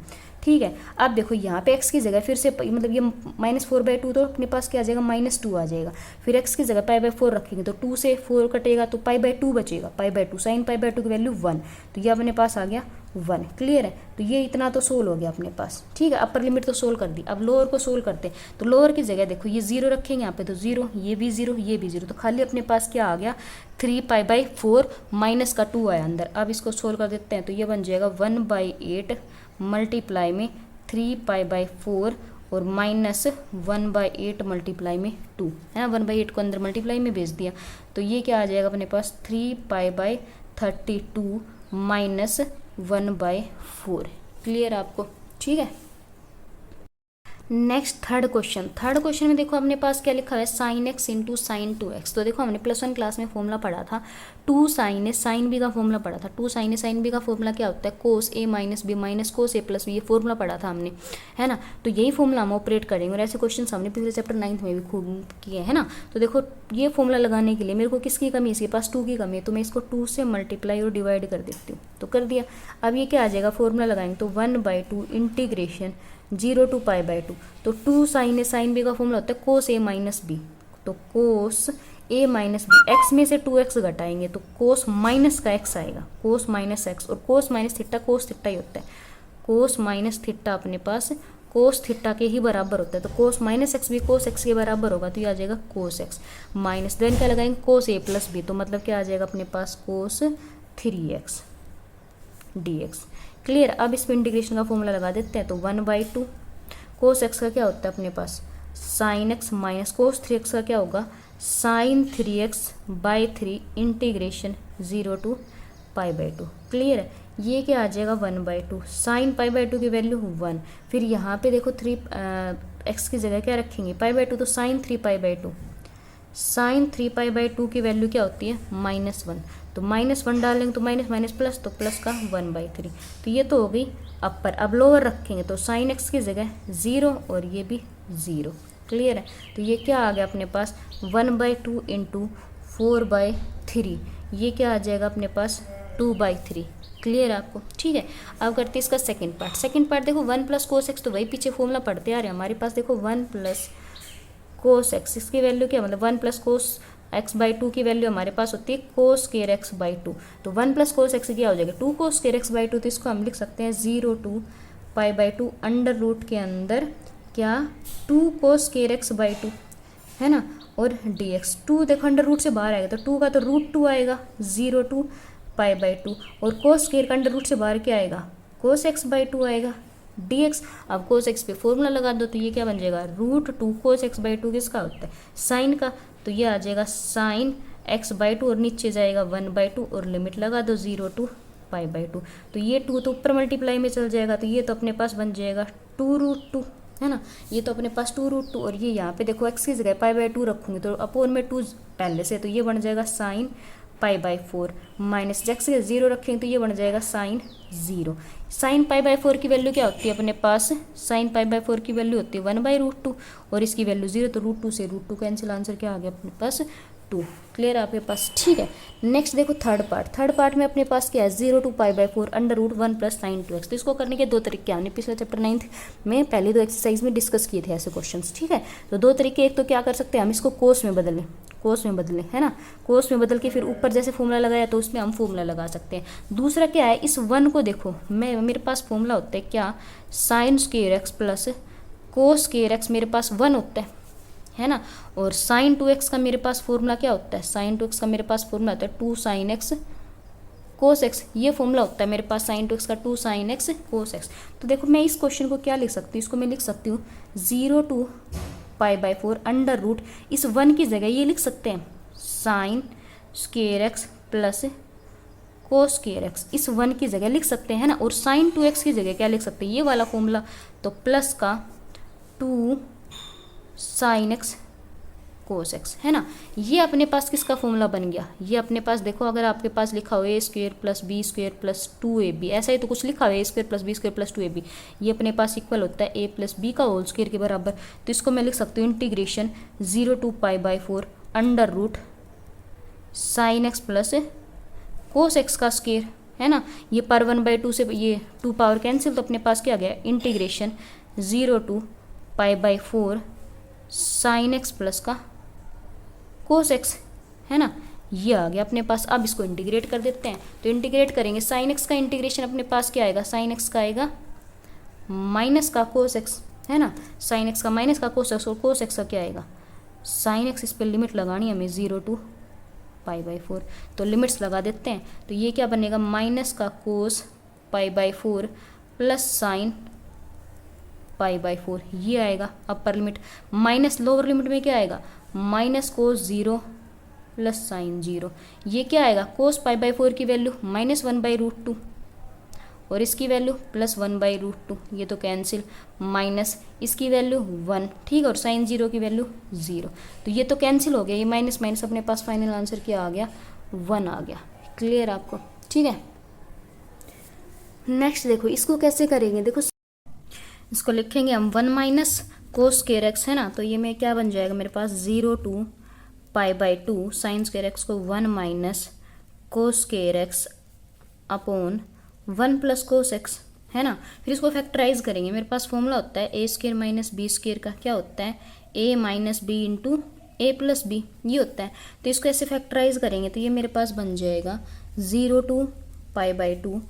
ठीक है। अब देखो यहाँ पे x की जगह फिर से मतलब ये -4/2 तो अपने पास क्या आ जाएगा -2 आ जाएगा। फिर x की जगह π/4 रखेंगे तो 2 से 4 कटेगा तो π/2 बचेगा, π/2 साइन π/2 की वैल्यू 1, तो ये अपने पास आ गया 1। क्लियर है, तो ये इतना तो सोल्व हो गया अपने पास। ठीक है, अपर लिमिट तो सोल्व कर दी। अब लोअर को सोल्व करते हैं, तो लोअर की जगह देखो ये 0 रखेंगे यहाँ पे तो 0, ये भी 0, ये भी 0, तो खाली अपने पास क्या आ गया 3π/4 माइनस का 2 आया अंदर। अब इसको सोल्व कर देते हैं तो ये बन जाएगा 1/8 मल्टीप्लाई में 3π/4 और -1/8 मल्टीप्लाई में 2 है ना। 1/8 को अंदर मल्टीप्लाई में भेज दिया तो ये क्या आ जाएगा अपने पास 3π/32 माइनस 1/4। क्लियर आपको? ठीक है। नेक्स्ट थर्ड क्वेश्चन में देखो अपने पास क्या लिखा है sin x into sine 2x। तो देखो हमने +1 क्लास में फॉर्मूला पढ़ा था 2 sin a sin b का फॉर्मूला पढ़ा था। 2 sin a sin b का फॉर्मूला क्या होता है cos a minus b minus cos a plus b, ये फॉर्मूला पढ़ा था हमने, है ना। तो यही फॉर्मूला हम ऑपरेट करेंगे और ऐसे क्वेश्चन हमने पिछले चैप्टर 9th में भी खूब किए है ना। तो देखो ये फॉर्मूला लगाने के लिए मेरे को किसकी कमी है, इसके पास 2 की कमी है, तो मैं इसको 2 से मल्टीप्लाई और डिवाइड कर देती हूँ, तो कर दिया। अब ये क्या आ जाएगा फॉर्मूला लगाएंगे तो 1/2 इंटीग्रेशन 0 to π/2, तो 2 sin a sin b का फॉर्मूला होता है cos a माइनस b, तो cos a minus B, X में से 2x घटाएंगे तो cos माइनस का x आएगा, cos माइनस एक्स, और cos minus theta cos theta ही होता है, cos माइनस थीटा अपने पास cos थीटा के ही बराबर होता है, तो cos माइनस एक्स भी cos x के बराबर होगा, तो ये आ जाएगा cos x माइनस देन क्या लगाएंगे cos a प्लस b, तो मतलब क्या आ जाएगा अपने पास cos 3x dx। क्लियर। अब इसमें इंटीग्रेशन का फॉर्मूला लगा देते हैं तो 1/2 cos x का क्या होता है अपने पास sin x minus cos 3x का क्या होगा sin 3x/3 integration 0 to π/2। Clear है, ये क्या आ जाएगा 1/2 sin π/2 की वैल्यू 1। फिर यहाँ पे देखो 3x की जगह क्या रखेंगे π/2, तो sin 3π/2, sin 3π/2 की वैल्यू क्या होती है -1, तो -1 डालेंगे तो माइनस माइनस प्लस, तो प्लस का 1/3, तो ये तो हो गई अपर। अब लोअर रखेंगे तो sin x की जगह 0 और ये भी 0। क्लियर है, तो ये क्या आ गया अपने पास 1/2 इंटू 4/3, ये क्या आ जाएगा अपने पास 2/3। क्लियर है आपको? ठीक है। अब करते हैं इसका सेकंड पार्ट देखो 1 + cos x, तो वही पीछे फॉर्मूला पढ़ते आ रहे हैं हमारे पास। देखो 1 + cos x, इसकी वैल्यू क्या मतलब 1 + cos x/2 की वैल्यू हमारे पास होती है cos square x/2, तो 1 + cos x क्या हो जाएगा 2 cos square x/2, तो इसको हम लिख सकते हैं 0 to π/2 अंडर रूट के अंदर क्या 2 cos square x/2 है ना, और dx। 2 देखो अंडर रूट से बाहर आएगा तो 2 का तो √2 आएगा 0 to π/2, और cos square का अंडर रूट से बाहर क्या आएगा cos x/2 आएगा dx। अब cos x पे फॉर्मूला लगा दो तो ये क्या बन जाएगा √2 cos x/2 किसका होता है साइन का, तो ये आ जाएगा sin x/2 और नीचे जाएगा 1/2 और लिमिट लगा दो 0 to π/2, तो ये 2 तो ऊपर मल्टीप्लाई में चल जाएगा, तो ये तो अपने पास बन जाएगा 2√2 है ना, ये तो अपने पास 2√2, और ये यहाँ पे देखो x की जगह π/2 रखूँगी तो अपोन में 2 पहले से, तो ये बन जाएगा sin π/4 माइनस x के 0 रखेंगे तो ये बन जाएगा sin 0। sin π/4 की वैल्यू क्या होती है अपने पास sin π/4 की वैल्यू होती है 1/√2 और इसकी वैल्यू 0, तो √2 से √2 कैंसिल, आंसर क्या आ गया अपने पास 2। क्लियर आपके पास? ठीक है। नेक्स्ट देखो थर्ड पार्ट में अपने पास क्या है 0 to π/4 √1 + sin 2x। तो इसको करने के 2 तरीके हमने पिछले चैप्टर 9th में पहले 2 एक्सरसाइज में डिस्कस किए थे ऐसे क्वेश्चंस। ठीक है, तो 2 तरीके, एक तो क्या कर सकते हैं हम इसको कोस में बदलें है ना, कोस में बदल के फिर ऊपर जैसे फॉर्मूला लगाया तो उसमें हम फॉर्मूला लगा सकते हैं। दूसरा क्या है इस 1 को देखो मेरे पास फॉर्मूला होता है क्या sin square x plus cos square x मेरे पास 1 होता है ना, और sin 2x का मेरे पास फॉर्मूला क्या होता है sin 2x का मेरे पास फॉर्मूला होता है 2 sin x cos x, ये फॉर्मूला होता है मेरे पास sin 2x का 2 sin x cos x। तो देखो मैं इस क्वेश्चन को क्या लिख सकती हूँ, इसको मैं लिख सकती हूँ 0 to π/4 अंडर रूट, इस 1 की जगह ये लिख सकते हैं sin square x plus cos square x, इस 1 की जगह लिख सकते हैं ना, और sin 2x की जगह क्या लिख सकते हैं ये वाला फॉर्मूला, तो प्लस का 2 sin x cos x है ना। ये अपने पास किसका फॉर्मूला बन गया, ये अपने पास देखो अगर आपके पास लिखा हो a² + b² + 2ab, ऐसा ही तो कुछ लिखा हो a² + b² + 2ab, ये अपने पास इक्वल होता है a + b का होल स्क्वायर के बराबर। तो इसको मैं लिख सकती हूँ integration 0 to π/4 under root sin x plus cos x का स्क्वायर है ना। ये पर 1/2 से ये 2 पावर कैंसिल, तो अपने पास क्या आ गया integration 0 to π/4 sine X plus का कोस एक्स, है ना। ये आ गया अपने पास। अब इसको इंटीग्रेट कर देते हैं, तो इंटीग्रेट करेंगे साइन एक्स का इंटीग्रेशन अपने पास क्या आएगा, साइन एक्स का आएगा माइनस का कोस एक्स, है ना। साइन एक्स का माइनस का कोस एक्स, और कोस एक्स का क्या आएगा साइन एक्स। इस पर लिमिट लगानी है हमें 0 to π/4, तो लिमिट्स लगा देते हैं। तो ये क्या बनेगा माइनस का कोस π/4 प्लस साइन π/4, ये आएगा अपर लिमिट। माइनस लोअर लिमिट में क्या आएगा माइनस कोस 0 प्लस साइन 0, ये क्या आएगा कोस π/4 की वैल्यू -1/√2 और इसकी वैल्यू +1/√2, ये तो कैंसिल, माइनस इसकी वैल्यू 1, ठीक है, और साइन 0 की वैल्यू 0, तो ये तो कैंसिल हो गया। ये माइनस माइनस अपने पास फाइनल आंसर क्या आ गया 1 आ गया। क्लियर आपको, ठीक है। नेक्स्ट देखो इसको कैसे करेंगे, देखो इसको लिखेंगे हम 1 माइनस कोस स्क्वायर एक्स, है ना। तो ये में क्या बन जाएगा मेरे पास 0 to π/2 साइन स्क्वायर एक्स को 1 minus cos square x upon 1 plus cos x, है ना। फिर इसको फैक्टराइज करेंगे, मेरे पास फॉर्मूला होता है a² माइनस b² का, क्या होता है a minus b into a plus b, ये होता है। तो इसको ऐसे फैक्टराइज करेंगे तो ये मेरे पास बन जाएगा 0 to π/2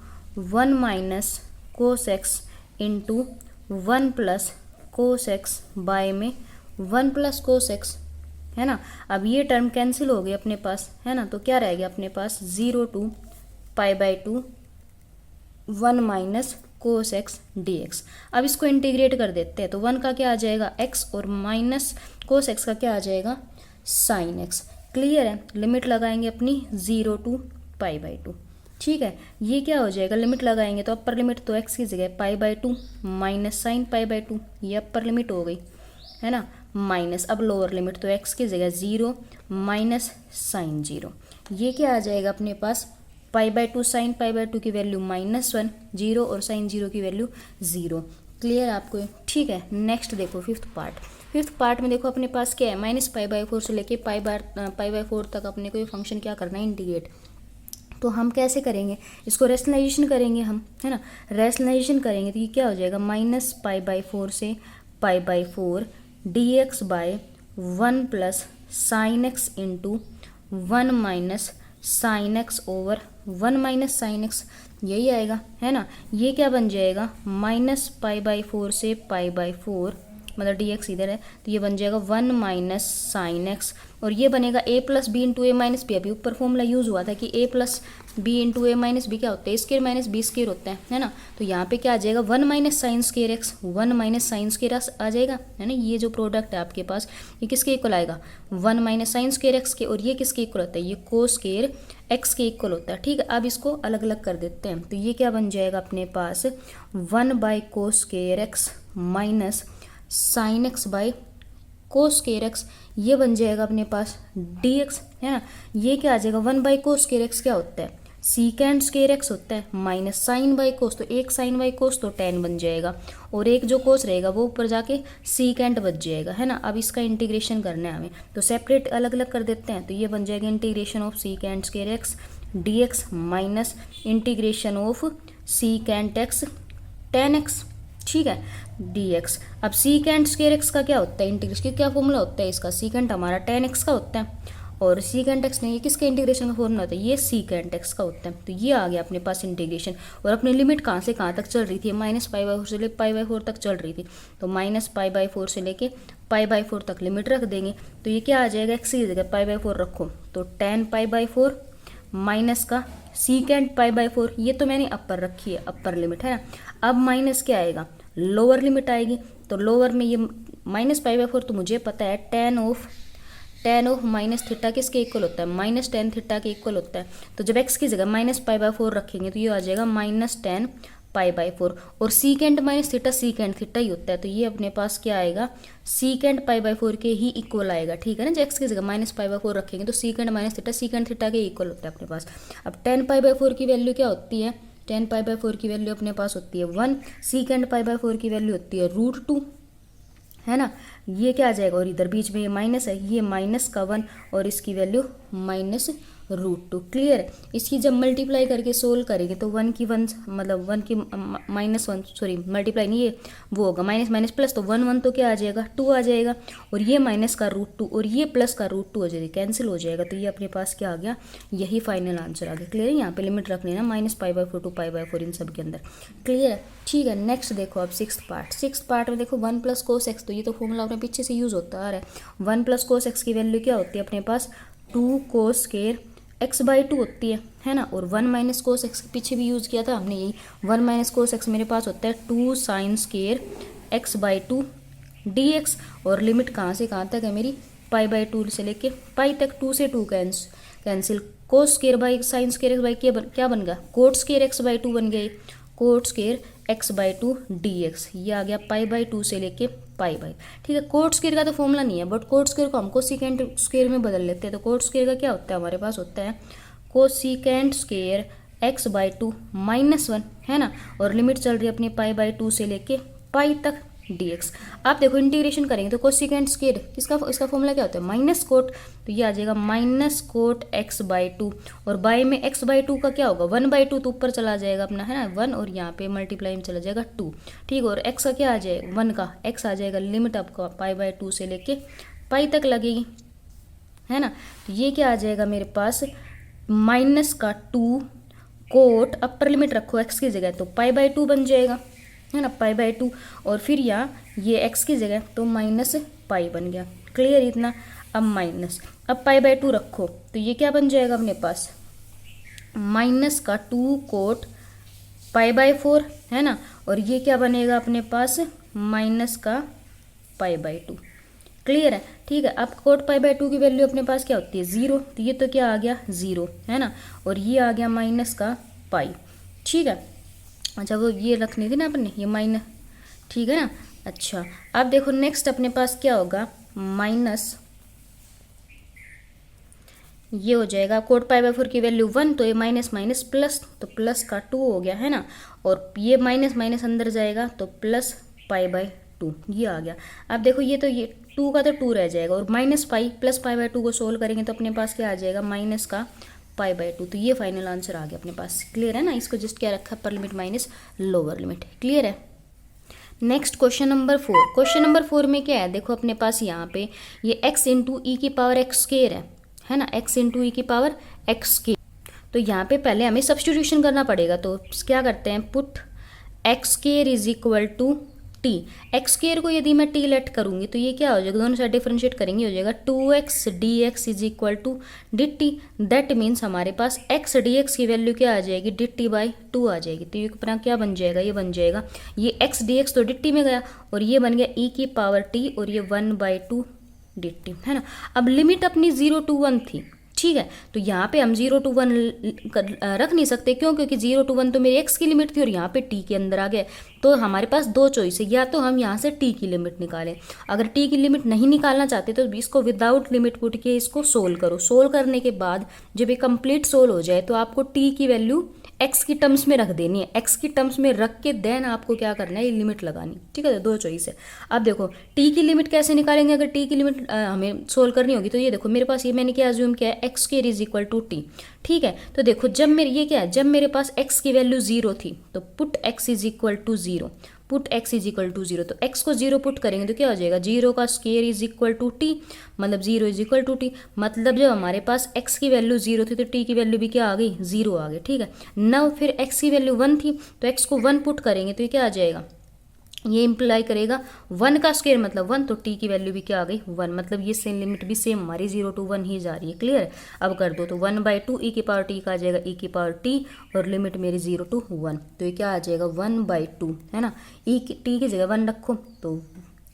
1 minus cos x into 1 plus cos x by में 1 प्लस कोस एक्स, है ना। अब ये टर्म कैंसिल हो गई अपने पास, है ना। तो क्या रह गया अपने पास 0 to π/2 1 minus cos x dx। अब इसको इंटीग्रेट कर देते हैं, तो 1 का क्या आ जाएगा x और माइनस कोस एक्स का क्या आ जाएगा साइन एक्स। क्लियर है, लिमिट लगाएंगे अपनी 0 to π/2, ठीक है। ये क्या हो जाएगा लिमिट लगाएंगे तो अपर लिमिट तो x की जगह π/2 माइनस साइन π/2, ये अपर लिमिट हो गई, है ना, माइनस। अब लोअर लिमिट तो x की जगह 0 माइनस साइन 0, ये क्या आ जाएगा अपने पास π/2 साइन π/2 की वैल्यू -1 0 और साइन 0 की वैल्यू 0। क्लियर आपको, ठीक है। नेक्स्ट देखो फिफ्थ पार्ट में देखो अपने पास क्या है -π/4 से लेके π/4 तक अपने को ये फंक्शन क्या करना है इंटीग्रेट। तो हम कैसे करेंगे इसको, रैशनलाइजेशन करेंगे हम, है ना। रैशनलाइजेशन करेंगे तो ये क्या हो जाएगा -π/4 से π/4 dx by 1 plus sine x into 1 minus sine x over 1 minus sine x, यही आएगा, है ना। ये क्या बन जाएगा -π/4 से π/4 मतलब dx इधर है तो ये बन जाएगा 1 माइनस साइन एक्स, और ये बनेगा a plus b into a minus b. अभी ऊपर फॉर्मूला यूज़ हुआ था कि a plus b into a minus b क्या होता है स्क्वायर माइनस बी स्क्वायर होता है ना। तो यहाँ पे क्या आ जाएगा 1 minus sine square X 1 minus sine square X आ जाएगा, है ना। ये जो प्रोडक्ट है आपके पास ये किसके इक्वल आएगा 1 माइनस साइन स्क्वायर एक्स के, और ये किसके इक्वल होता है ये कोस स्क्वायर एक्स के इक्वल होता है, ठीक है। अब इसको अलग अलग कर देते हैं, तो ये क्या बन जाएगा अपने पास 1 by cos square X minus sine x by cos square x, ये बन जाएगा अपने पास dx, है ना। ये क्या आ जाएगा 1 बाई कोस स्क्वायर एक्स क्या होता है सीकेंड स्क्वायर एक्स होता है, माइनस साइन बाई कोस, तो एक साइन बाई कोस तो tan बन जाएगा, और एक जो कोस रहेगा वो ऊपर जाके सीकेंड बच जाएगा, है ना। अब इसका इंटीग्रेशन करना है हमें, तो सेपरेट अलग अलग कर देते हैं। तो ये बन जाएगा integration of secant square x dx minus integration of सीकेंड x tan x, ठीक है, dx। अब सीकेंड स्क्वायर एक्स का क्या होता है इंटीग्रेशन, क्या फॉर्मूला होता है इसका, सीकेंड हमारा tan एक्स का होता है, और सीकेंड एक्स नहीं, ये किसके इंटीग्रेशन का फॉर्मूला होता है ये सीकेंड एक्स का होता है। तो ये आ गया अपने पास इंटीग्रेशन, और अपनी लिमिट कहाँ से कहाँ तक चल रही थी -π/4 से लेकर π/4 तक चल रही थी, तो -π/4 से लेके π/4 तक लिमिट रख देंगे। तो ये क्या आ जाएगा एक्स की जगह π/4 रखो तो tan π/4 माइनस का सीकेंड π/4, ये तो मैंने अपर रखी है अपर लिमिट, है ना। अब माइनस क्या आएगा लोअर लिमिट आएगी, तो लोअर में ये -π/4 तो मुझे पता है tan ऑफ माइनस थीटा किसके इक्वल होता है -tan थीटा के इक्वल होता है। तो जब x की जगह -π/4 रखेंगे तो ये आ जाएगा -tan π/4, और secant minus theta secant theta ही होता है, तो ये अपने पास क्या आएगा सीकेंड π/4 के ही इक्वल आएगा, ठीक है ना। जब x की जगह -π/4 रखेंगे तो सीकेंड माइनस थीटा सीकेंड थीटा के इक्वल होता है अपने पास। अब tan π/4 की वैल्यू क्या होती है, tan π/4 की वैल्यू अपने पास होती है 1, सीकेंड π/4 की वैल्यू होती है √2, है ना। ये क्या आ जाएगा, और इधर बीच में ये माइनस है, ये -1 और इसकी वैल्यू √2। क्लियर है। इसकी जब मल्टीप्लाई करके सोल्व करेंगे तो 1 की 1 मतलब 1 की -1 सॉरी मल्टीप्लाई नहीं, ये वो होगा माइनस माइनस प्लस, तो 1 1 तो क्या आ जाएगा 2 आ जाएगा, और ये माइनस का √2 और ये प्लस का √2 हो जाएगा, कैंसिल हो जाएगा। तो ये अपने पास क्या आ गया, यही फाइनल आंसर आ गया। क्लियर है। यहाँ पे लिमिट रख लेना -π/4 to π/4 इन सब के अंदर। क्लियर है। ठीक है। नेक्स्ट देखो अब सिक्स्थ पार्ट में देखो 1 + cos x, तो ये तो फॉर्मूला अपने पीछे से यूज होता आ रहा है। 1 + cos x की वैल्यू क्या होती है अपने पास 2 cos स्क्वायर x/2 होती है ना। और 1 - cos x के पीछे भी यूज़ किया था हमने यही। 1 - cos x मेरे पास होता है 2 sin स्क्वायर x/2 dx, और लिमिट कहाँ से कहाँ तक है मेरी π/2 से लेके पाई तक, 2 से 2 cancel, cos square by sine square x/2 क्या बन गया cot स्क्वायर x/2 बन गई, cot स्क्वायर x/2 dx, ये आ गया π/2 से लेके π/। ठीक है। कोट स्क्वायर का तो फॉर्मूला नहीं है, बट कोट स्क्वायर को हम कोसिकेंट स्क्वायर में बदल लेते हैं। तो कोट स्क्वायर का क्या होता है हमारे पास होता है कोसिकेंट स्क्वायर x/2 -1 है ना, और लिमिट चल रही है अपनी π/2 से लेके पाई तक dx। आप देखो इंटीग्रेशन करेंगे तो कोसिकेंट स्क्वायर इसका फॉर्मूला क्या होता है माइनस कोट, तो ये आ जाएगा -कोट x/2, और बाय में x/2 का क्या होगा 1/2, तो ऊपर चला जाएगा अपना है ना 1, और यहाँ पे मल्टीप्लाई में चला जाएगा 2। ठीक है। और x का क्या आ जाएगा 1 का x आ जाएगा, लिमिट आपका π/2 से लेके पाई तक लगेगी है ना। तो ये क्या आ जाएगा मेरे पास -2 कोट, अपर लिमिट रखो x की जगह तो π/2 बन जाएगा है ना, π/2, और फिर यहाँ ये x की जगह तो -π बन गया। क्लियर इतना। अब माइनस, अब π/2 रखो तो ये क्या बन जाएगा अपने पास -2 कोट π/4 है ना, और ये क्या बनेगा अपने पास -π/2। क्लियर है। ठीक है। अब कोट π/2 की वैल्यू अपने पास क्या होती है 0, तो ये तो क्या आ गया 0 है ना, और ये आ गया -π। ठीक है। अच्छा वो ये रखनी थी ना अपने ये माइनस, ठीक है ना। अच्छा अब देखो नेक्स्ट अपने पास क्या होगा माइनस, ये हो जाएगा कोट π/4 की वैल्यू 1, तो ये माइनस माइनस प्लस, तो प्लस का 2 हो गया है ना, और ये माइनस माइनस अंदर जाएगा तो प्लस π/2 ये आ गया। अब देखो ये तो ये 2 का तो 2 रह जाएगा, और -π प्लस π/2 को सोल्व करेंगे तो अपने पास क्या आ जाएगा माइनस का π/2, तो ये फाइनल आंसर आ गया अपने पास। क्लियर है ना। इसको जस्ट क्या रखा upper limit minus lower limit. Clear है। Next question number 4। Question number 4 में क्या है देखो अपने पास यहाँ पे ये x × e⁻x² है ना, x × e⁻x²। तो यहाँ पे पहले हमें सब्स्टिट्यूशन करना पड़ेगा, तो क्या करते हैं पुट x² = t। x² को यदि मैं t लेट करूँगी तो ये क्या हो जाएगा, दोनों साइड डिफरेंशिएट करेंगे हो जाएगा 2x dx = dt। That means हमारे पास x dx की वैल्यू क्या आ जाएगी dt/2 आ जाएगी। तो ये अपना क्या बन जाएगा, ये बन जाएगा ये x dx तो dt में गया, और ये बन गया e⁻t, और ये 1/2 dt है ना। अब लिमिट अपनी 0 to 1 थी। ठीक है। तो यहाँ पे हम 0 to 1 रख नहीं सकते, क्यों, क्योंकि 0 to 1 तो मेरी x की लिमिट थी और यहाँ पे t के अंदर आ गए। तो हमारे पास दो चॉइस है, या तो हम यहाँ से t की लिमिट निकालें, अगर t की लिमिट नहीं निकालना चाहते तो इसको विदाउट लिमिट पुट के इसको सोल्व करो। सोल्व करने के बाद जब ये कंप्लीट सोल्व हो जाए तो आपको t की वैल्यू x की टर्म्स में रख देनी है, x की टर्म्स में रख के देन आपको क्या करना है ये लिमिट लगानी। ठीक है। तो दो चॉइस है। अब देखो t की लिमिट कैसे निकालेंगे, अगर t की लिमिट हमें सोल्व करनी होगी तो ये देखो मेरे पास ये मैंने क्या अज्यूम किया है x² = t। ठीक है। तो देखो जब मेरे ये क्या है, जब मेरे पास x की वैल्यू 0 थी तो पुट x = 0, पुट x = 0, तो x को 0 पुट करेंगे तो क्या हो जाएगा 0 का स्क्वायर = t, मतलब 0 = t। मतलब जब हमारे पास x की वैल्यू 0 थी तो t की वैल्यू भी क्या आ गई 0 आ गई। ठीक है। नव फिर x की वैल्यू 1 थी तो x को 1 पुट करेंगे तो ये क्या आ जाएगा, ये इम्प्लाई करेगा 1 का स्क्वायर मतलब 1, तो t की वैल्यू भी क्या आ गई 1, मतलब ये सेम लिमिट भी सेम हमारी 0 to 1 ही जा रही है। क्लियर है। अब कर दो तो 1/2 e⁻t का आ जाएगा e⁻t, और लिमिट मेरी 0 to 1, तो ये क्या आ जाएगा 1/2 है ना, t की जगह 1 रखो तो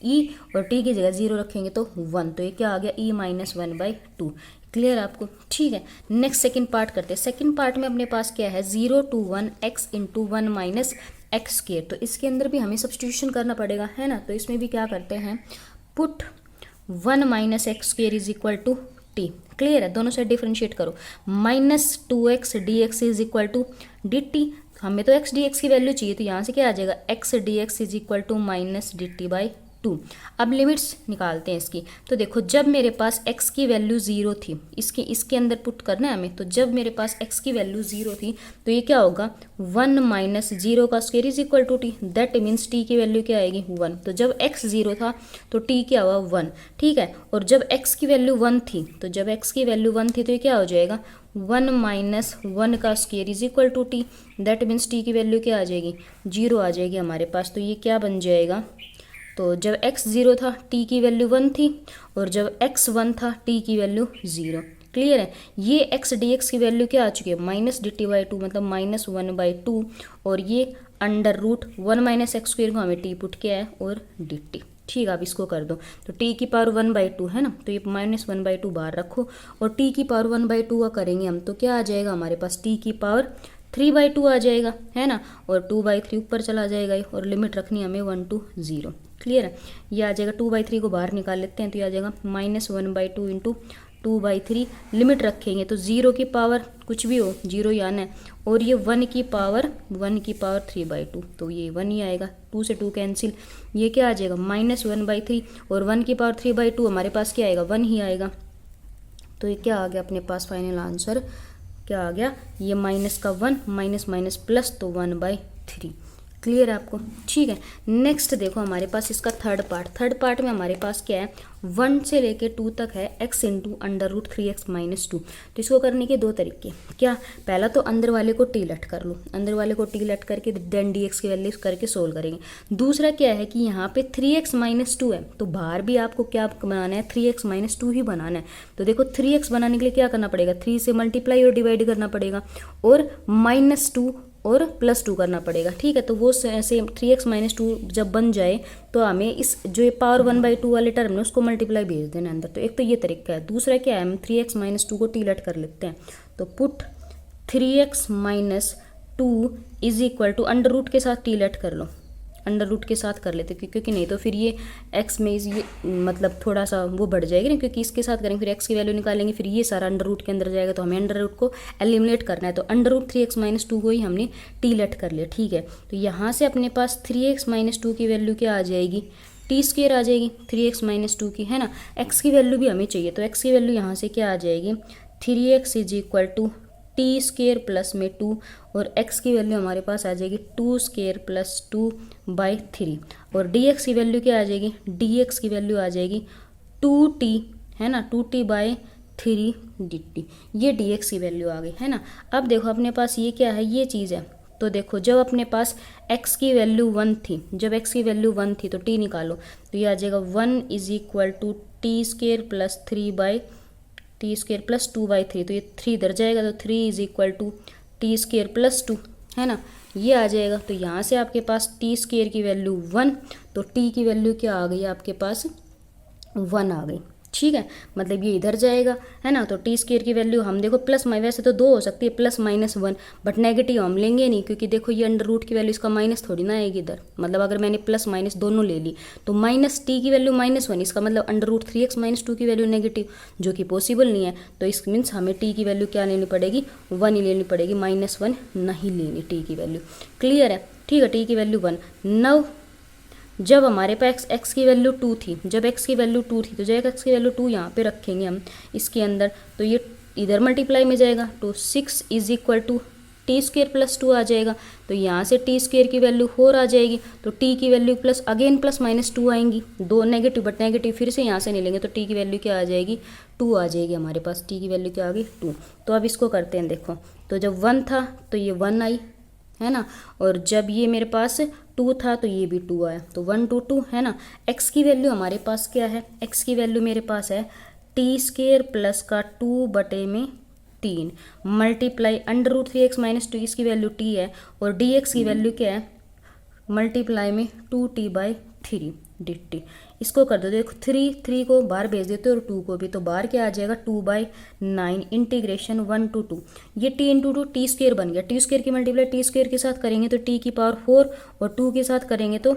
e, और t की जगह 0 रखेंगे तो 1, तो ये क्या आ गया e - 1/2। क्लियर आपको। ठीक है। नेक्स्ट सेकंड पार्ट करते हैं। सेकंड पार्ट में अपने पास क्या है 0 to 1 x × 1 - x², तो इसके अंदर भी हमें सब्स्टिट्यूशन करना पड़ेगा है ना। तो इसमें भी क्या करते हैं पुट 1 - x² = t। क्लियर है। दोनों साइड डिफरेंशिएट करो, -2x dx = dt। हमें तो x dx की वैल्यू चाहिए, तो यहाँ से क्या आ जाएगा x dx = -dt/2 2। अब लिमिट्स निकालते हैं इसकी। तो देखो जब मेरे पास x की वैल्यू 0 थी, इसके अंदर पुट करना है हमें। तो जब मेरे पास x की वैल्यू 0 थी तो ये क्या होगा, 1 माइनस 0 का square is equal to t. That means t की वैल्यू क्या आएगी, 1। तो जब x 0 था तो t क्या हुआ, 1। ठीक है, और जब x की वैल्यू 1 थी, तो जब x की वैल्यू 1 थी तो ये क्या हो जाएगा, 1 माइनस 1 का square is equal to t. That means t की वैल्यू क्या आ जाएगी, 0 आ जाएगी हमारे पास। तो ये क्या बन जाएगा, तो जब x 0 था t की वैल्यू 1 थी, और जब x 1 था t की वैल्यू 0। क्लियर है। ये x dx की वैल्यू क्या आ चुकी है, minus D t by two, मतलब -1/2। और ये under root 1 minus x square को हमें t पुट किया है और डी टी। ठीक है, आप इसको कर दो। तो t की पावर 1/2 है ना, तो ये -1/2 बाहर रखो, और t की पावर 1/2 का करेंगे हम तो क्या आ जाएगा हमारे पास, t की पावर 3/2 आ जाएगा, है ना। और 2/3 ऊपर चला जाएगा, और लिमिट रखनी हमें 1 to 0। क्लियर है। ये आ जाएगा 2/3 को बाहर निकाल लेते हैं, तो ये आ जाएगा -1/2 इंटू 2/3। लिमिट रखेंगे तो 0 की पावर कुछ भी हो 0 ही आना है, और ये 1 की पावर 3/2, तो ये 1 ही आएगा। 2 से 2 कैंसिल, ये क्या आ जाएगा -1/3, और 1 की पावर 3/2 हमारे पास क्या आएगा, 1 ही आएगा। तो ये क्या आ गया अपने पास फाइनल आंसर, क्या आ गया, ये माइनस का 1 माइनस माइनस प्लस, तो 1/3। क्लियर है आपको। ठीक है, नेक्स्ट देखो हमारे पास इसका थर्ड पार्ट में हमारे पास क्या है, 1 से लेके 2 तक है x into under root 3x minus 2। तो इसको करने के 2 तरीके, क्या, पहला तो अंदर वाले को टी लेट कर लो, अंदर वाले को टी लेट करके देन dx की वैल्यू करके सोल्व करेंगे। दूसरा क्या है कि यहाँ पे 3x माइनस 2 है, तो बाहर भी आपको क्या बनाना है, 3x माइनस 2 ही बनाना है। तो देखो 3x बनाने के लिए क्या करना पड़ेगा, 3 से मल्टीप्लाई और डिवाइड करना पड़ेगा, और -2 और +2 करना पड़ेगा। ठीक है, तो वो सेम 3x माइनस 2 जब बन जाए तो हमें इस जो ये पावर 1/2 वाले टर्म है उसको मल्टीप्लाई भेज देना अंदर। तो एक तो ये तरीका है। दूसरा क्या है, हम 3x माइनस 2 को टी लेट कर लेते हैं। तो put 3x minus 2 is equal to under root के साथ टी लेट कर लो, अंडर रूट के साथ कर लेते, क्योंकि नहीं तो फिर ये x में ये मतलब थोड़ा सा वो बढ़ जाएगी ना, क्योंकि इसके साथ करेंगे फिर x की वैल्यू निकालेंगे, फिर ये सारा अंडर रूट के अंदर जाएगा, तो हमें अंडर रूट को एलिमिनेट करना है। तो अंडर रूट 3x माइनस 2 को ही हमने टी लेट कर लिया। ठीक है, तो यहाँ से अपने पास 3x माइनस 2 की वैल्यू क्या आ जाएगी, टी स्क्वायर आ जाएगी 3x माइनस 2 की, है ना। x की वैल्यू भी हमें चाहिए, तो x की वैल्यू यहाँ से क्या आ जाएगी, 3x is equal to t square plus में 2, और x की वैल्यू हमारे पास आ जाएगी 2 स्क्वेयर प्लस 2/3, और dx की वैल्यू क्या आ जाएगी, dx की वैल्यू आ जाएगी 2t, है ना, 2t/3 dt। ये dx की वैल्यू आ गई, है ना। अब देखो अपने पास ये क्या है, ये चीज़ है। तो देखो जब अपने पास x की वैल्यू 1 थी, जब x की वैल्यू 1 थी तो t निकालो, तो ये आ जाएगा 1 is equal to t square plus 2/3, तो ये 3 इधर जाएगा, तो 3 is equal to t square plus 2, है ना, ये आ जाएगा। तो यहाँ से आपके पास टी स्क्वेयर की वैल्यू 1, तो टी की वैल्यू क्या आ गई आपके पास, 1 आ गई। ठीक है, मतलब ये इधर जाएगा, है ना। तो टी स्क्वेयर की वैल्यू हम देखो प्लस वैसे तो 2 हो सकती है, +-1, बट नेगेटिव हम लेंगे नहीं, क्योंकि देखो ये अंडर रूट की वैल्यू इसका माइनस थोड़ी ना आएगी इधर। मतलब अगर मैंने प्लस माइनस दोनों ले ली तो माइनस टी की वैल्यू -1, इसका मतलब अंडर रूट 3x माइनस 2 की वैल्यू नेगेटिव, जो कि पॉसिबल नहीं है। तो इस मीन्स हमें टी की वैल्यू क्या लेनी पड़ेगी, 1 ही लेनी पड़ेगी, -1 नहीं लेनी टी की वैल्यू। क्लियर है। ठीक है, टी की वैल्यू 1। नव जब हमारे पास x की वैल्यू 2 थी, जब x की वैल्यू 2 थी, तो जब x की वैल्यू 2 यहाँ पे रखेंगे हम इसके अंदर, तो ये इधर मल्टीप्लाई में जाएगा, तो 6 is equal to t square plus 2 आ जाएगा। तो यहाँ से टी स्क्वेयर की वैल्यू 4 आ जाएगी, तो टी की वैल्यू प्लस अगेन +-2 आएंगी, 2 नेगेटिव, बट नेगेटिव फिर से यहाँ से नहीं लेंगे, तो टी की वैल्यू क्या आ जाएगी, 2 आ जाएगी हमारे पास। टी की वैल्यू क्या आ गई, 2। तो अब इसको करते हैं, देखो तो जब 1 था तो ये 1 आई, है ना, और जब ये मेरे पास 2 था तो ये भी 2 आया, तो 1 to 2, है ना। x की वैल्यू हमारे पास क्या है, x की वैल्यू मेरे पास है टी स्क्वेयर प्लस का 2/3 multiply under root 3x minus 2, इसकी वैल्यू t है, और dx की वैल्यू क्या है, मल्टीप्लाई में 2t/3 dt। इसको कर दो, देखो 3 को बाहर भेज देते हो और 2 को भी, तो बाहर क्या आ जाएगा 2/9 इंटीग्रेशन 1 to 2। ये t इंटू 2 टी स्क्वेयर बन गया, टी स्क्वेयर की मल्टीप्लाई टी स्क्वेयर के साथ करेंगे तो t की पावर 4, और 2 के साथ करेंगे तो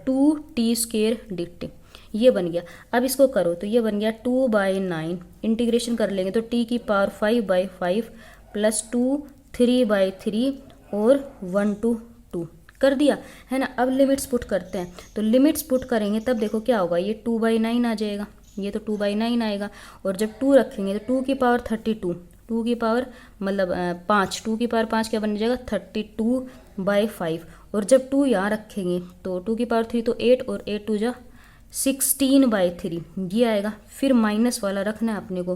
2t स्क्वेयर dt, ये बन गया। अब इसको करो तो ये बन गया 2/9 इंटीग्रेशन कर लेंगे तो t की पावर 5/5 प्लस 2 3/3 और 1 to 2। कर दिया है ना। अब लिमिट्स पुट करते हैं, तो लिमिट्स पुट करेंगे तब देखो क्या होगा, ये 2/9 आ जाएगा, ये तो 2/9 आएगा। और जब 2 रखेंगे तो 2 की पावर 32, 2 की पावर मतलब 5, 2 की पावर 5 क्या बन जाएगा 32/5। और जब 2 यहाँ रखेंगे तो 2 की पावर 3 तो 8, और 8 2 जा 16/3 ये आएगा। फिर माइनस वाला रखना है अपने को,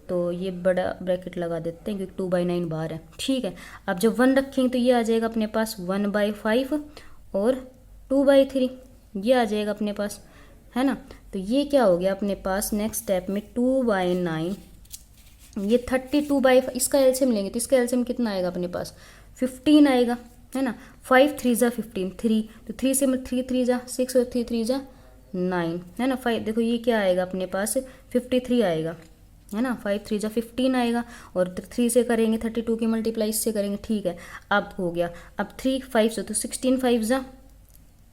तो ये बड़ा ब्रैकेट लगा देते हैं क्योंकि 2/9 बाहर है, ठीक है। अब जब 1 रखेंगे तो ये आ जाएगा अपने पास 1/5 और 2/3 ये आ जाएगा अपने पास, है ना। तो ये क्या हो गया अपने पास नेक्स्ट स्टेप में 2/9, ये 32/5, इसका एलसीएम लेंगे तो इसका एलसीएम कितना आएगा अपने पास 15 आएगा, है ना। 5 3 जा 15, 3 तो 3 से 3 3 जा 6 और 3 3 जा 9, है ना। 5 देखो ये क्या आएगा अपने पास 53 आएगा, है ना। 5 3 जा 15 आएगा, और 3 से करेंगे 32 की मल्टीप्लाई इससे करेंगे, ठीक है। अब हो गया, अब 3 5 से तो 16 5 जा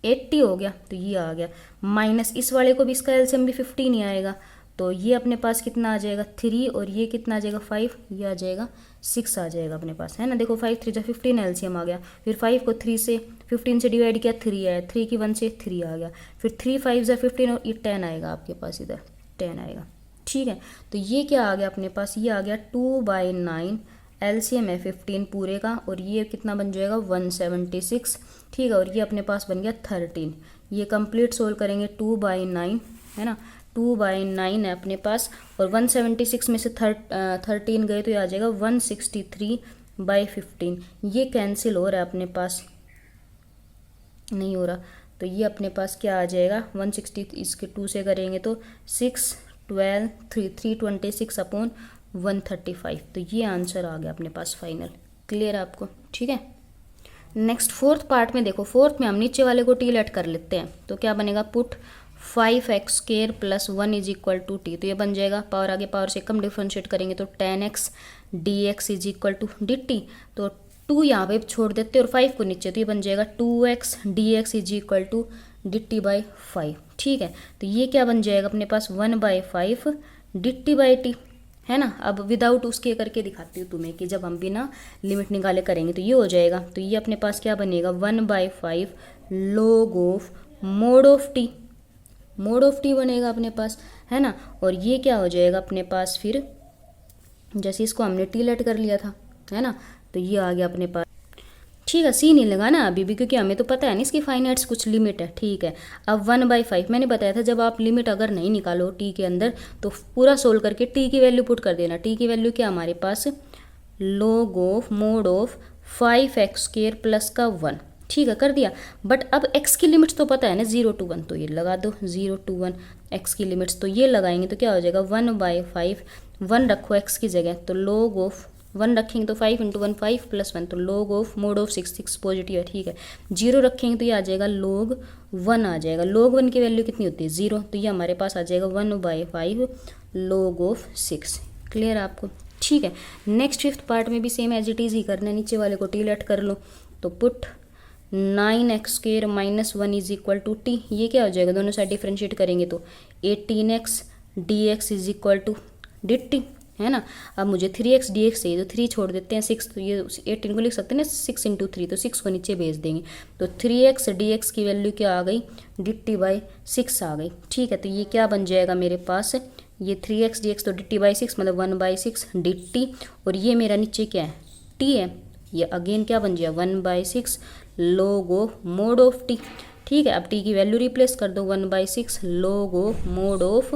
80 हो गया, तो ये आ गया। माइनस इस वाले को भी, इसका एलसीएम भी 15 ही आएगा, तो ये अपने पास कितना आ जाएगा 3, और ये कितना आ जाएगा 5, ये आ जाएगा 6 आ जाएगा अपने पास, है ना। देखो 5 3 जा 15 एलसीएम आ गया, फिर 5 को 3 से 15 से डिवाइड किया 3 आया, 3 की 1 से 3 आ गया, फिर 3 5 जा 15 और ये 10 आएगा आपके पास, इधर 10 आएगा, ठीक है। तो ये क्या आ गया अपने पास, ये आ गया 2/9, एलसीएम है 15 पूरे का, और ये कितना बन जाएगा 176, ठीक है। और ये अपने पास बन गया 13। ये कंप्लीट सोल्व करेंगे 2/9, है ना, 2/9 है अपने पास, और 176 में से 13 गए तो ये आ जाएगा 163/15। ये कैंसिल हो रहा है अपने पास, नहीं हो रहा, तो ये अपने पास क्या आ जाएगा 160, इसके 2 से करेंगे तो 6 12 326/135। तो ये आंसर आ गया अपने पास फाइनल। क्लियर है आपको, ठीक है। नेक्स्ट फोर्थ पार्ट में देखो, फोर्थ में हम नीचे वाले को टी लेट कर लेते हैं, तो क्या बनेगा पुट 5x² + 1 = t, तो ये बन जाएगा, पावर आगे पावर से कम डिफ्रेंशिएट करेंगे तो 10x dx = dt, तो 2 यहाँ पे छोड़ देते और 5 को नीचे, तो ये बन जाएगा 2x dx = dt/5, ठीक है। तो ये क्या बन जाएगा अपने पास 1/5 dt/t, है ना। अब विदाउट उसके करके दिखाती हूँ तुम्हें कि जब हम बिना लिमिट निकाले करेंगे तो ये हो जाएगा, तो ये अपने पास क्या बनेगा 1/5 log of mode of T बनेगा अपने पास, है ना। और ये क्या हो जाएगा अपने पास, फिर जैसे इसको हमने टी लेट कर लिया था, है ना, तो ये आ गया अपने पास, ठीक है। सी नहीं लगाना अभी भी, क्योंकि हमें तो पता है ना इसकी फाइनाइट्स कुछ लिमिट है, ठीक है। अब 1/5 मैंने बताया था, जब आप लिमिट अगर नहीं निकालो टी के अंदर तो पूरा सोल्व करके टी की वैल्यू पुट कर देना। टी की वैल्यू क्या हमारे पास log of mode of 5x² + 1, ठीक है, कर दिया। बट अब x की लिमिट्स तो पता है ना 0 to 1, तो ये लगा दो 0 to 1 x की लिमिट्स, तो ये लगाएंगे तो क्या हो जाएगा 1/5, 1 रखो x की जगह, तो log ऑफ 1 रखेंगे तो 5 × 1 5 + 1, तो log of mode of 6 6 positive है, ठीक है। 0 रखेंगे तो ये आ जाएगा log 1 आ जाएगा, log 1 की वैल्यू कितनी होती है 0, तो ये हमारे पास आ जाएगा 1/5 log ऑफ 6। क्लियर है आपको, ठीक है। नेक्स्ट फिफ्थ पार्ट में भी सेम एज इट इज़ ही करना है, नीचे वाले को टी लेट कर लो, तो पुट 9x² - 1 = t, ये क्या हो जाएगा दोनों साइड डिफ्रेंशिएट करेंगे तो 18x dx = dt, है ना। अब मुझे 3x dx चाहिए, तो 3 छोड़ देते हैं 6, तो ये 18 को लिख सकते हैं ना 6 × 3, तो 6 को नीचे भेज देंगे, तो 3x dx की वैल्यू क्या आ गई dt/6 आ गई, ठीक है। तो ये क्या बन जाएगा मेरे पास, ये 3x dx तो dt/6 मतलब 1/6 dt, और ये मेरा नीचे क्या है t है, ये अगेन क्या बन जाएगा 1/6 log of mode of t, ठीक है। अब t की वैल्यू रिप्लेस कर दो 1/6 log of mode of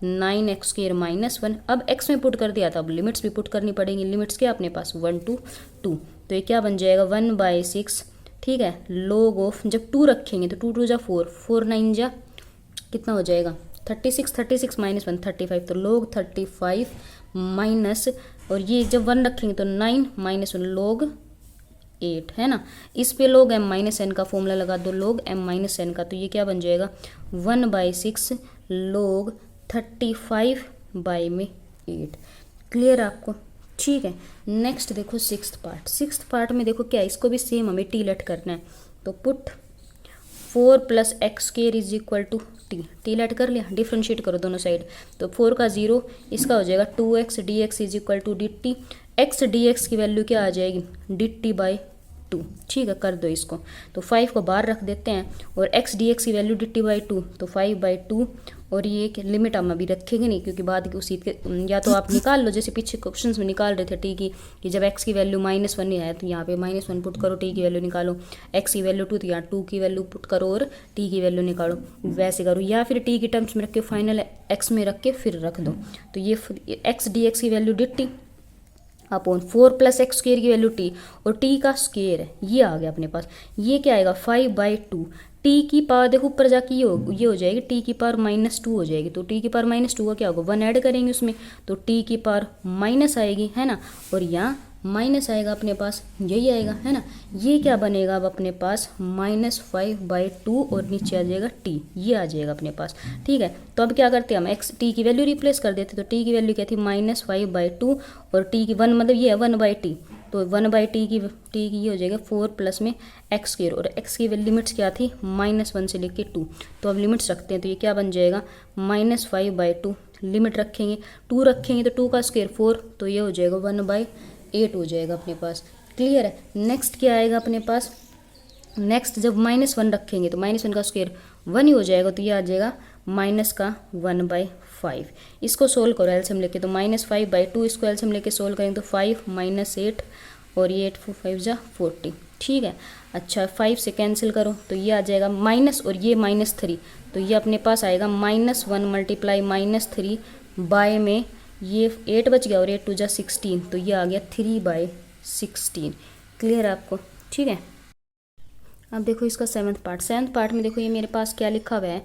9x² - 1, अब x में पुट कर दिया था, अब लिमिट्स भी पुट करनी पड़ेंगी। लिमिट्स क्या अपने पास 1 to 2, तो ये क्या बन जाएगा 1/6, ठीक है, log ऑफ, जब 2 रखेंगे तो 2 2 जा 4, 4 9 जा कितना हो जाएगा 36, 36 - 1 35, तो log 35 माइनस, और ये जब 1 रखेंगे तो 9 - 1 log 8, है ना। इस पे log m - n का फॉर्मूला लगा दो, log m - n का, तो ये क्या बन जाएगा 1/6 log 35/8। क्लियर आपको, ठीक है। नेक्स्ट देखो सिक्स्थ पार्ट में देखो क्या है, इसको भी सेम हमें टी लेट करना है, तो put 4 + x² = t, T late कर लिया, डिफ्रेंशिएट करो दोनों साइड, तो 4 का 0, इसका हो जाएगा 2x dx = dt, x dx की वैल्यू क्या आ जाएगी dt/4, 2। ठीक है, कर दो इसको। तो 5 को बाहर रख देते हैं और x dx की वैल्यू dt/2, तो 5/2। और ये एक लिमिट हम अभी रखेंगे नहीं क्योंकि बाद की उसी के, या तो आप निकाल लो जैसे पीछे क्वेश्चंस में निकाल रहे थे टी की, कि जब x की वैल्यू -1 ही है तो यहाँ पे -1 पुट करो, टी की वैल्यू निकालो, x की वैल्यू 2 तो यहाँ 2 की वैल्यू पुट करो और टी की वैल्यू निकालो, वैसे करो। या फिर टी की टर्म्स में रख के फाइनल x में रख के फिर रख दो। तो ये x dx की value dt upon 4 + x square की वैल्यू t, और t का स्क्वायर है ये आ गया अपने पास। ये क्या आएगा 5/2। टी की पावर देखो ऊपर जाके ये हो जाएगी टी की पावर -2 हो जाएगी। तो टी की पावर -2 का क्या होगा 1 ऐड करेंगे उसमें, तो टी की पावर माइनस आएगी, है ना, और यहाँ माइनस आएगा अपने पास, यही आएगा, है ना। ये क्या बनेगा अब अपने पास -5/2 और नीचे आ जाएगा टी, ये आ जाएगा अपने पास। ठीक है, तो अब क्या करते हैं हम x टी की वैल्यू रिप्लेस कर देते, तो टी की वैल्यू क्या थी -5/2 और टी की 1 मतलब ये है 1/t, तो 1/t की ये हो जाएगा 4 प्लस में x स्क्वायर, और x की लिमिट्स क्या थी -1 से लेके 2। तो अब लिमिट्स रखते हैं, तो ये क्या बन जाएगा -5/2, लिमिट रखेंगे 2 रखेंगे तो 2 का स्क्वायर 4, तो ये हो जाएगा 1/8 हो जाएगा अपने पास। क्लियर है। नेक्स्ट क्या आएगा अपने पास, नेक्स्ट जब -1 रखेंगे तो -1 का स्क्वायर 1 ही हो जाएगा, तो ये आ जाएगा -1/5। इसको सोल्व करो एलसीएम लेके, तो -5/2 इसको एलसीएम लेके सोल्व करेंगे तो 5 - 8 और ये 8 4 5 जा 40। ठीक है, अच्छा 5 से कैंसिल करो तो ये आ जाएगा माइनस, और ये -3, तो ये अपने पास आएगा -1 × -3 बाय में ये 8 बच गया और 8 2 जा 16, तो ये आ गया 3/16। क्लियर है आपको। ठीक है, अब देखो इसका 7th पार्ट में देखो ये मेरे पास क्या लिखा हुआ है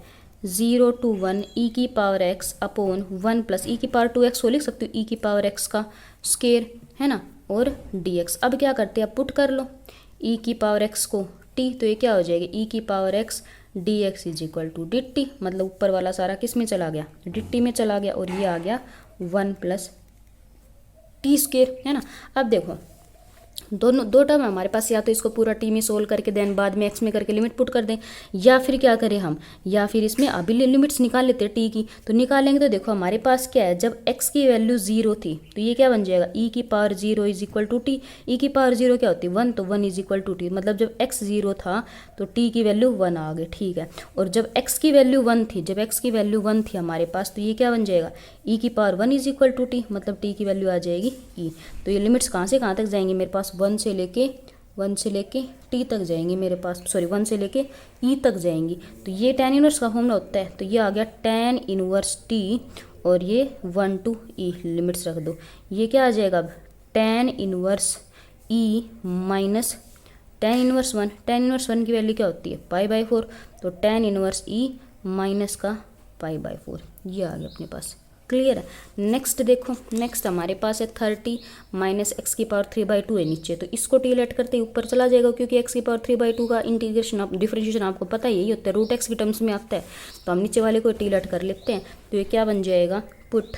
0 to 1 e की power x upon 1 plus e की पावर 2x को लिख सकते हो, e की पावर x का स्क्वायर, है ना, और dx। अब क्या करते हैं, पुट कर लो e की पावर x को t, तो ये क्या हो जाएगा e की पावर x dx = dt, मतलब ऊपर वाला सारा किस में चला गया dt में चला गया, और ये आ गया 1 + t², है ना। अब देखो दो टर्म हमारे पास, या तो इसको पूरा टी में सोल्व करके देन बाद में एक्स में करके लिमिट पुट कर दें, या फिर क्या करें हम, या फिर इसमें अभी लिमिट्स निकाल लेते हैं टी की। तो निकालेंगे तो देखो हमारे पास क्या है, जब एक्स की वैल्यू 0 थी तो ये क्या बन जाएगा e की पावर 0 = t। e की पावर 0 क्या होती है 1, तो 1 = t, मतलब जब x 0 था तो t की वैल्यू 1 आ गई। ठीक है, और जब x की वैल्यू 1 थी, जब x की वैल्यू 1 थी हमारे पास, तो ये क्या बन जाएगा e की पावर 1 = t, मतलब t की वैल्यू आ जाएगी e। तो ये लिमिट्स कहाँ से कहाँ तक जाएंगी मेरे पास 1 से लेके t तक जाएंगी मेरे पास, सॉरी 1 से लेके e तक जाएंगी। तो ये tan इनवर्स का फॉर्मूला होता है, तो ये आ गया tan इनवर्स t, और ये 1 to e लिमिट्स रख दो। ये क्या आ जाएगा अब tan inverse e minus tan inverse 1, tan inverse 1 की वैल्यू क्या होती है π/4, तो tan इनवर्स e माइनस का π/4, ये आ गया अपने पास। क्लियर है। नेक्स्ट देखो, नेक्स्ट हमारे पास है 30 - x की पावर 3/2 है नीचे, तो इसको टी लेट करते ही ऊपर चला जाएगा, क्योंकि x की पावर 3/2 का इंटीग्रेशन डिफरेंशिएशन आपको पता ही यही होता है, √x की टर्म्स में आता है। तो हम नीचे वाले को टी लेट कर लेते हैं, तो ये क्या बन जाएगा, पुट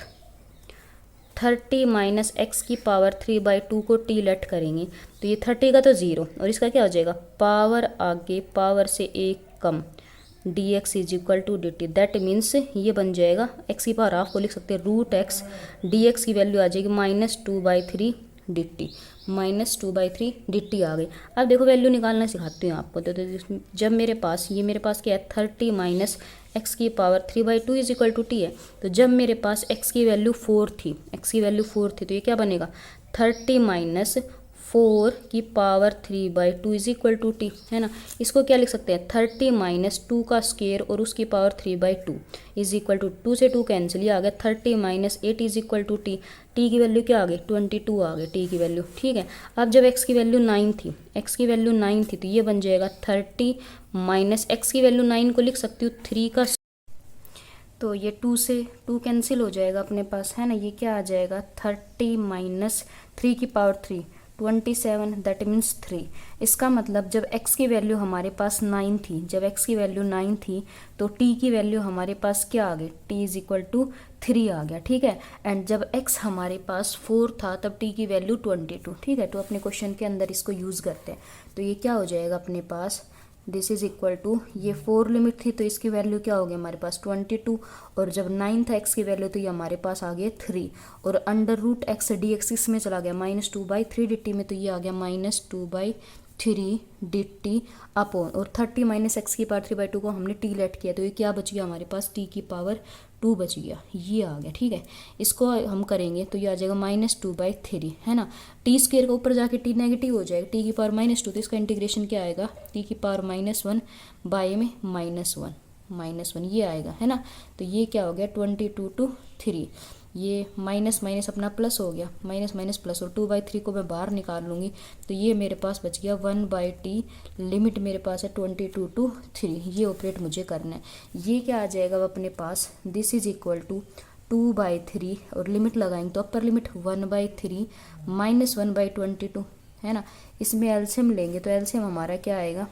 30 - x की पावर 3/2 को टी लेट करेंगे तो ये 30 का तो 0, और इसका क्या हो जाएगा पावर आगे पावर से 1 कम dx = dt, दैट मीन्स ये बन जाएगा x की पावर हाफ को लिख सकते हैं √x, dx की वैल्यू आ जाएगी -2/3 dt, -2/3 dt आ गई। अब देखो वैल्यू निकालना सिखाती हूँ आपको। तो जब मेरे पास क्या है 30 - x की पावर 3/2 = t है, तो जब मेरे पास x की वैल्यू 4 थी, तो ये क्या बनेगा 30 - 4 की पावर 3/2 = t, है ना। इसको क्या लिख सकते हैं 30 - 2 का स्क्वायर और उसकी पावर 3/2 = 2 से 2 कैंसिल, ये आ गया 30 - 8 = t। t की वैल्यू क्या आ गई 22 आ गई t की वैल्यू। ठीक है, अब जब x की वैल्यू 9 थी, तो ये बन जाएगा 30 - x की वैल्यू 9 को लिख सकती हूँ 3 का, तो ये 2 से 2 कैंसिल हो जाएगा अपने पास, है ना। ये क्या आ जाएगा 30 - 3 की पावर 3 27, दैट मीन्स 3। इसका मतलब जब x की वैल्यू हमारे पास 9 थी, तो t की वैल्यू हमारे पास क्या आ गई t = 3 आ गया। ठीक है, एंड जब x हमारे पास 4 था तब t की वैल्यू 22। ठीक है, तो अपने क्वेश्चन के अंदर इसको यूज़ करते हैं, तो ये क्या हो जाएगा अपने पास दिस इज इक्वल टू, ये 4 लिमिट थी तो इसकी वैल्यू क्या हो गई हमारे पास 22, और जब 9 था x की वैल्यू तो ये हमारे पास आ गया 3, और अंडर रूट x dx इसमें चला गया -2/3 dt में, तो ये आ गया -2/8 3 डी टी अपॉन और 30 माइनस एक्स की पावर 3/2 को हमने टी लेट किया तो ये क्या बच गया हमारे पास, टी की पावर 2 बच गया, ये आ गया। ठीक है, इसको हम करेंगे तो ये आ जाएगा -2/3 है ना। टी स्क्वायर का ऊपर जाके टी नेगेटिव हो जाएगा, टी की पावर -2 तो इसका इंटीग्रेशन क्या आएगा, टी की पावर -1 बाय में -1 ये आएगा है ना। तो ये क्या हो गया 22 to 3, ये माइनस माइनस अपना प्लस हो गया, माइनस माइनस प्लस, और 2/3 को मैं बाहर निकाल लूँगी तो ये मेरे पास बच गया 1/t, लिमिट मेरे पास है 22 to 3, ये ऑपरेट मुझे करना है। ये क्या आ जाएगा अब अपने पास, दिस इज इक्वल टू 2/3 और लिमिट लगाएंगे तो अपर लिमिट 1/3 माइनस 1/22 है ना। इसमें एलसीएम लेंगे तो एलसीएम हमारा क्या आएगा,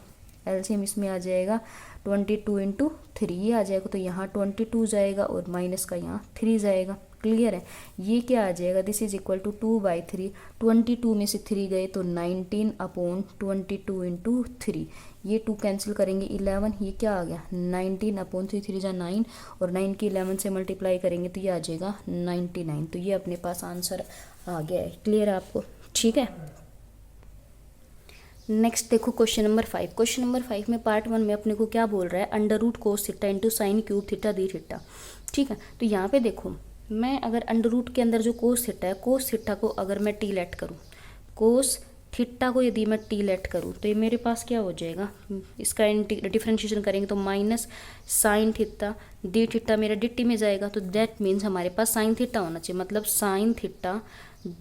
एलसीएम इसमें आ जाएगा 22 × 3 ये आ जाएगा, तो यहाँ 22 जाएगा और माइनस का यहाँ 3 जाएगा। क्लियर है, ये क्या आ जाएगा, दिस इज इक्वल टू 2/3, 22 में से 3 गए तो 19/22 × 3, ये 2 कैंसिल करेंगे 11, ये क्या आ गया 19/3, 3 जा 9 और 9 की 11 से मल्टीप्लाई करेंगे तो ये आ जाएगा 99। तो ये अपने पास आंसर आ गया है। क्लियर है आपको, ठीक है। नेक्स्ट देखो क्वेश्चन नंबर 5। क्वेश्चन नंबर 5 में पार्ट 1 में अपने को क्या बोल रहा है, under root cos theta into sine cube theta D theta. ठीक है, तो यहाँ पे देखो मैं अगर अंडर रूट के अंदर जो कोस थीटा है, कोस थीटा को अगर मैं टी लेट करूँ, कोस थीटा को यदि मैं टी लेट करूँ तो ये मेरे पास क्या हो जाएगा, इसका डिफ्रेंशिएशन करेंगे तो minus sign theta d theta मेरा डी टी में जाएगा, तो दैट मीन्स हमारे पास साइन थीटा होना चाहिए, मतलब साइन थीटा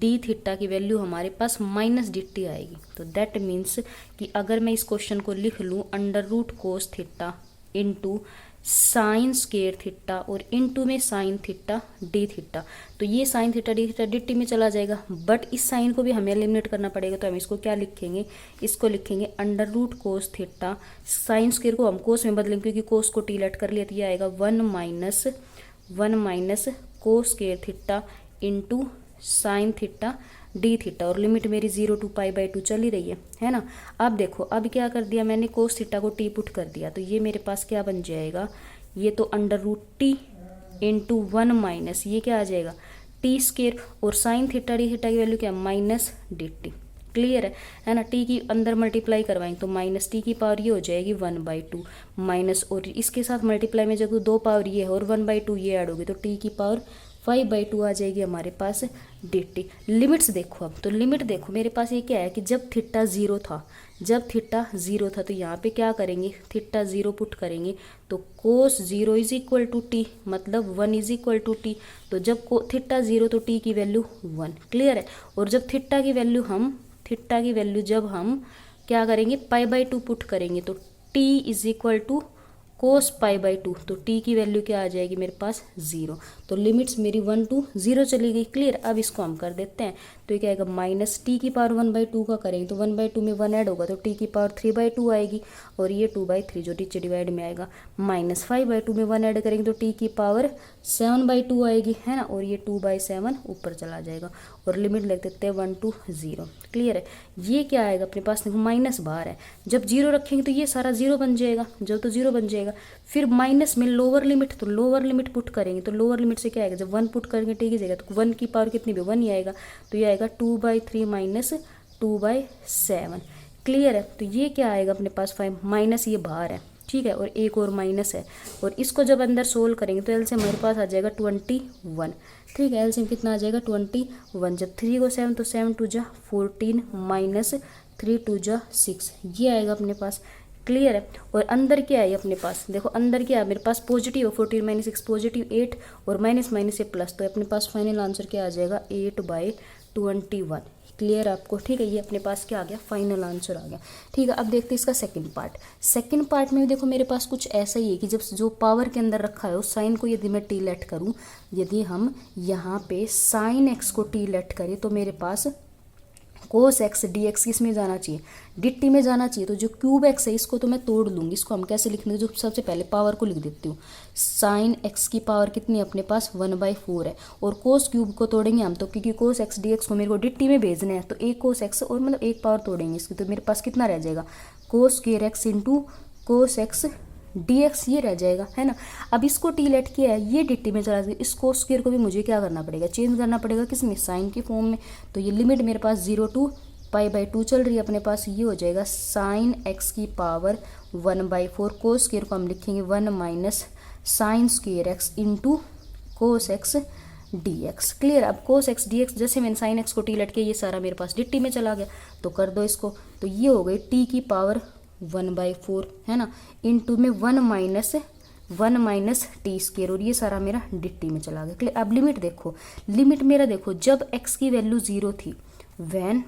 डी थीटा की वैल्यू हमारे पास माइनस डी टी आएगी। तो दैट मीन्स कि अगर मैं इस क्वेश्चन को लिख लूँ under root cos theta into sine square theta और इनटू में साइन थीटा डी थीटा, तो ये sine theta d theta d t में चला जाएगा, बट इस साइन को भी हमें एलिमिनेट करना पड़ेगा। तो हम इसको क्या लिखेंगे, इसको लिखेंगे under root cos theta, sine square को हम कोस में बदलेंगे क्योंकि कोस को टी लेट कर लिया, तो ये आएगा 1 minus cos square theta into sign theta d theta, और लिमिट मेरी 0 to π/2 चली रही है ना। अब देखो अब क्या कर दिया मैंने, कोस थीटा को टी पुट कर दिया, तो ये मेरे पास क्या बन जाएगा, ये तो under root t into 1 minus ये क्या आ जाएगा टी स्क्वायर, और साइन थीटा डी थीटा की वैल्यू क्या माइनस डी टी। क्लियर है ना। टी की अंदर मल्टीप्लाई करवाएंगे तो माइनस टी की पावर ये हो जाएगी 1/2 माइनस, और इसके साथ मल्टीप्लाई में जब 2 पावर ये है और 1/2 ये ऐड होगी तो टी की पावर 5/2 आ जाएगी हमारे पास डी टी। लिमिट्स देखो अब, तो लिमिट देखो मेरे पास ये क्या है कि जब थीटा 0 था, जब थीटा 0 था तो यहाँ पे क्या करेंगे, थीटा 0 पुट करेंगे तो कोस 0 इज इक्वल टू टी, मतलब 1 इज इक्वल टू टी। तो जब थीटा 0 तो टी की वैल्यू 1। क्लियर है, और जब थीटा की वैल्यू जब हम क्या करेंगे π/2 पुट करेंगे तो टी इज इक्वल टू कोस π/2, तो टी की वैल्यू क्या आ जाएगी मेरे पास 0। तो लिमिट्स मेरी 1 to 0 चली गई। क्लियर, अब इसको हम कर देते हैं तो ये क्या आएगा माइनस टी की पावर 1/2 का करेंगे तो 1/2 में 1 ऐड होगा तो टी की पावर 3/2 आएगी, और ये 2/3 जो नीचे डिवाइड में आएगा, माइनस 5/2 में 1 ऐड करेंगे तो टी की पावर 7/2 आएगी है ना, और ये 2/7 ऊपर चला जाएगा, और लिमिट लिख देते हैं 1 to 0। क्लियर है, ये क्या आएगा अपने पास देखो माइनस बाहर है, जब 0 रखेंगे तो ये सारा 0 बन जाएगा, जब तो 0 बन जाएगा, फिर माइनस में लोअर लिमिट, तो लोअर लिमिट पुट करेंगे तो लोअर लिमिट से क्या आएगा, जब 1 पुट करेंगे टी की जगह तो 1 की पावर कितनी भी 1 ही आएगा, तो ये आएगा 2/3 माइनस 2/7। क्लियर है, तो ये क्या आएगा अपने पास 5 माइनस ये बाहर है, ठीक है, और एक और माइनस है, और इसको जब अंदर सोल्व करेंगे तो एलसीएम हमारे पास आ जाएगा 21। ठीक है, एलसीएम कितना आ जाएगा 21, जब 3 को 7 तो 7 2 जा 14 माइनस 3 2 जा 6, ये आएगा अपने पास। क्लियर है, और अंदर क्या है अपने पास देखो, अंदर क्या है मेरे पास पॉजिटिव 14 माइनस 6 पॉजिटिव 8 और माइनस माइनस से प्लस, तो अपने पास फाइनल आंसर क्या आ जाएगा 8/21। क्लियर आपको, ठीक है, ये अपने पास क्या आ गया फाइनल आंसर आ गया। ठीक है, अब देखते हैं इसका सेकंड पार्ट। सेकंड पार्ट में भी देखो मेरे पास कुछ ऐसा ही है कि जब जो पावर के अंदर रखा है उस साइन को यदि मैं टी लेट करूँ, यदि हम यहाँ पे साइन एक्स को टी लेट करें तो मेरे पास कोस एक्स डी एक्स किस में जाना चाहिए, डी टी में जाना चाहिए। तो जो क्यूब एक्स है इसको तो मैं तोड़ लूँगी, इसको हम कैसे लिखेंगे, जो सबसे पहले पावर को लिख देती हूँ, साइन एक्स की पावर कितनी है अपने पास 1/4 है, और कोस क्यूब को तोड़ेंगे हम तो, क्योंकि कोस एक्स डी एक्स को मेरे को डी टी में भेजना है, तो एक कोस एक्स और मतलब एक पावर तोड़ेंगे इसकी, तो मेरे पास कितना रह जाएगा cos square x into cos x dx ये रह जाएगा है ना। अब इसको टी लेट किया है, ये dt में चला जाएगा, इस कोस स्क्वायर को भी मुझे क्या करना पड़ेगा चेंज करना पड़ेगा, किस में साइन की फॉर्म में। तो ये लिमिट मेरे पास 0 to पाई बाई 2 चल रही है अपने पास, ये हो जाएगा साइन एक्स की पावर 1/4, कोस स्क्वायर को हम लिखेंगे 1 minus sine square x into cos x D x. Clear. अब कोस एक्स डी एक्स, जैसे मैंने साइन एक्स को टी लटके ये सारा मेरे पास डी में चला गया, तो कर दो इसको, तो ये हो गई टी की पावर 1/4 है ना, इंटू में 1 माइनस टी स्क्वायर, और ये सारा मेरा डी में चला गया। क्लियर। अब लिमिट देखो, लिमिट मेरा देखो जब x की वैल्यू 0 थी, when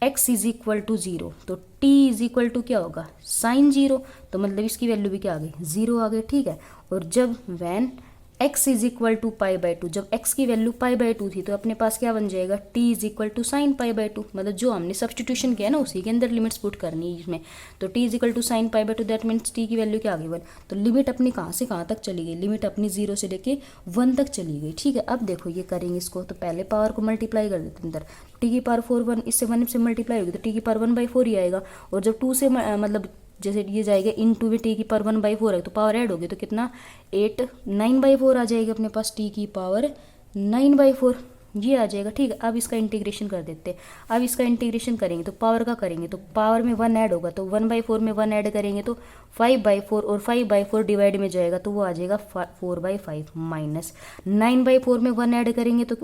x is equal to 0, तो t इज इक्वल टू क्या होगा साइन 0, तो मतलब इसकी वैल्यू भी क्या आ गई 0 आ गई। ठीक है। और जब when x is equal to pi by 2, जब x की वैल्यू पाई बाई 2 थी, तो अपने पास क्या बन जाएगा t is equal to sine pi by 2, मतलब जो हमने सब्सटीट्यूशन किया ना उसी के अंदर लिमिट्स पुट करनी है इसमें, तो t is equal to sine pi by 2, that means t की वैल्यू क्या आ गई 1। तो लिमिट अपनी कहाँ से कहाँ तक चली गई, लिमिट अपनी 0 से लेके 1 तक चली गई। ठीक है। अब देखो ये करेंगे इसको, तो पहले पावर को मल्टीप्लाई कर देते हैं अंदर, t की पावर 4 1, इससे 1 से मल्टीप्लाई होगी तो t की पावर 1/4 ही आएगा, और जब 2 से मतलब जैसे ये जाएगा इन टू भी टी की पावर 1/4 है, तो पावर ऐड होगी तो कितना 8 9/4 आ जाएगी अपने पास, टी की पावर 9/4 ये आ जाएगा। ठीक है। अब इसका इंटीग्रेशन कर देते हैं। अब इसका इंटीग्रेशन करेंगे तो पावर का करेंगे तो पावर में 1 ऐड होगा, तो 1/4 में 1 ऐड करेंगे तो 5/4, और 5/4 डिवाइड में जाएगा तो वो आ जाएगा 4/5, माइनस 9/4 में 1 ऐड करेंगे तो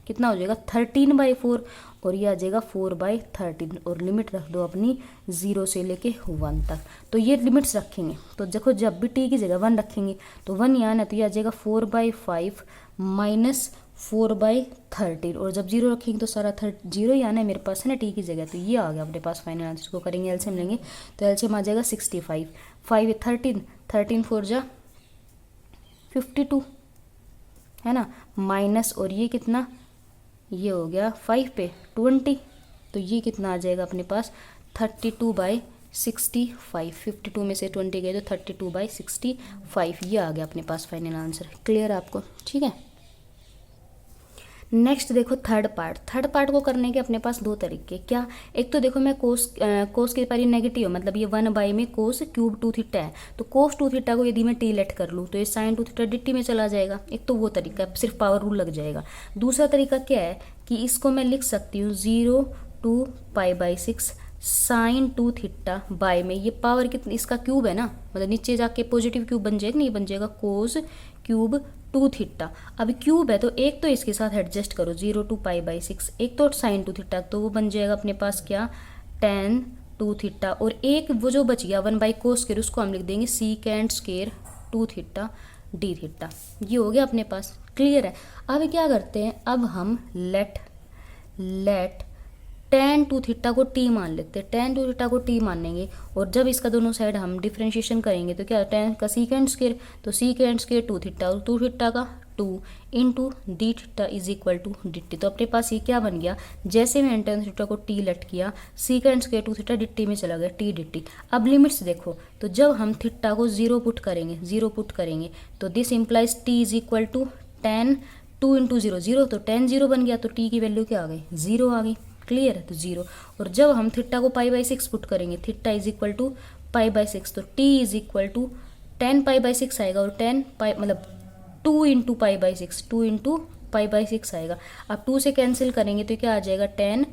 कितना हो जाएगा 13/4, और ये आ जाएगा 4/13, और लिमिट रख दो अपनी 0 से लेके 1 तक। तो ये लिमिट्स रखेंगे, तो देखो जब भी t की जगह 1 रखेंगे तो 1 यहाँ ना, तो ये आ जाएगा 4/5 माइनस 4/13, और जब 0 रखेंगे तो सारा 0 ही आना है मेरे पास है ना t की जगह, तो ये आ गया अपने पास फाइनल आंसर। को करेंगे एलसीएम लेंगे तो एलसीएम आ जाएगा 65, 5 13, 13 4 जा 52 है ना, माइनस और ये कितना, ये हो गया 5 पे 20, तो ये कितना आ जाएगा अपने पास 32/65, 52 में से 20 गए तो 32/65, ये आ गया अपने पास फाइनल आंसर। क्लियर आपको। ठीक है। नेक्स्ट देखो थर्ड पार्ट को करने के अपने पास दो तरीके, क्या, एक तो देखो मैं कोस के पारी नेगेटिव है, मतलब ये 1 में कोस क्यूब 2 थीटा है, तो कोस 2 थीटा को यदि मैं टी लेट कर लूँ तो ये साइन 2 थीटा डी में चला जाएगा। एक तो वो तरीका सिर्फ पावर रूल लग जाएगा। दूसरा तरीका क्या है कि इसको मैं लिख सकती हूँ 0 to π/6 साइन 2 थीटा बाय में, ये पावर कितनी इसका क्यूब है ना, मतलब नीचे जाके पॉजिटिव क्यूब बन जाएगा, नहीं बन जाएगा कोस क्यूब 2 थीटा। अब क्यूब है तो एक तो इसके साथ एडजस्ट करो 0 to π/6, एक तो साइन 2 थीटा, तो वो बन जाएगा अपने पास क्या tan 2 थीटा, और एक वो जो बच गया 1/cos स्क्वायर उसको हम लिख देंगे secant square 2 theta d theta. ये हो गया अपने पास। क्लियर है। अब क्या करते हैं, अब हम लेट tan 2 थीटा को t मान लेते हैं, tan 2 थीटा को t मानेंगे, और जब इसका दोनों साइड हम डिफ्रेंशिएशन करेंगे तो क्या tan का सीकेंड स्क्वायर, तो सीकेंड स्क्वायर 2 थीटा, और 2 थीटा का 2 into d theta is equal to D t. तो अपने पास ये क्या बन गया, जैसे मैं tan थीटा को t लट किया सीकेंड स्क्वायर 2 थीटा डी में चला गया t डी टी। अब लिमिट्स देखो, तो जब हम थीटा को 0 पुट करेंगे तो this implies t is equal to tan 2 इंटू 0 0, तो tan 0 बन गया, तो t की वैल्यू क्या आ गई 0 आ गई। क्लियर है, तो 0। और जब हम थीटा को π/6 पुट करेंगे, थीटा इज इक्वल टू π/6, तो t is equal to tan π/6 आएगा, और tan पाई मतलब 2 इंटू π/6, 2 इंटू π/6 आएगा। अब 2 से कैंसिल करेंगे तो क्या आ जाएगा tan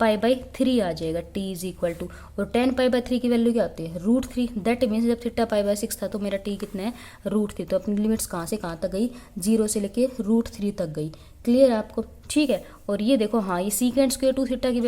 π/3 आ जाएगा, t इज इक्वल टू, और tan π/3 की वैल्यू क्या होती है √3, दैट मीन्स जब थीटा π/6 था तो मेरा t कितना है √3, तो अपनी लिमिट्स कहाँ से कहाँ तक गई 0 से लेके √3 तक गई। क्लियर है आपको। ठीक है। और ये देखो हाँ, ये सीकेंड स्क्वायर 2 थीटा की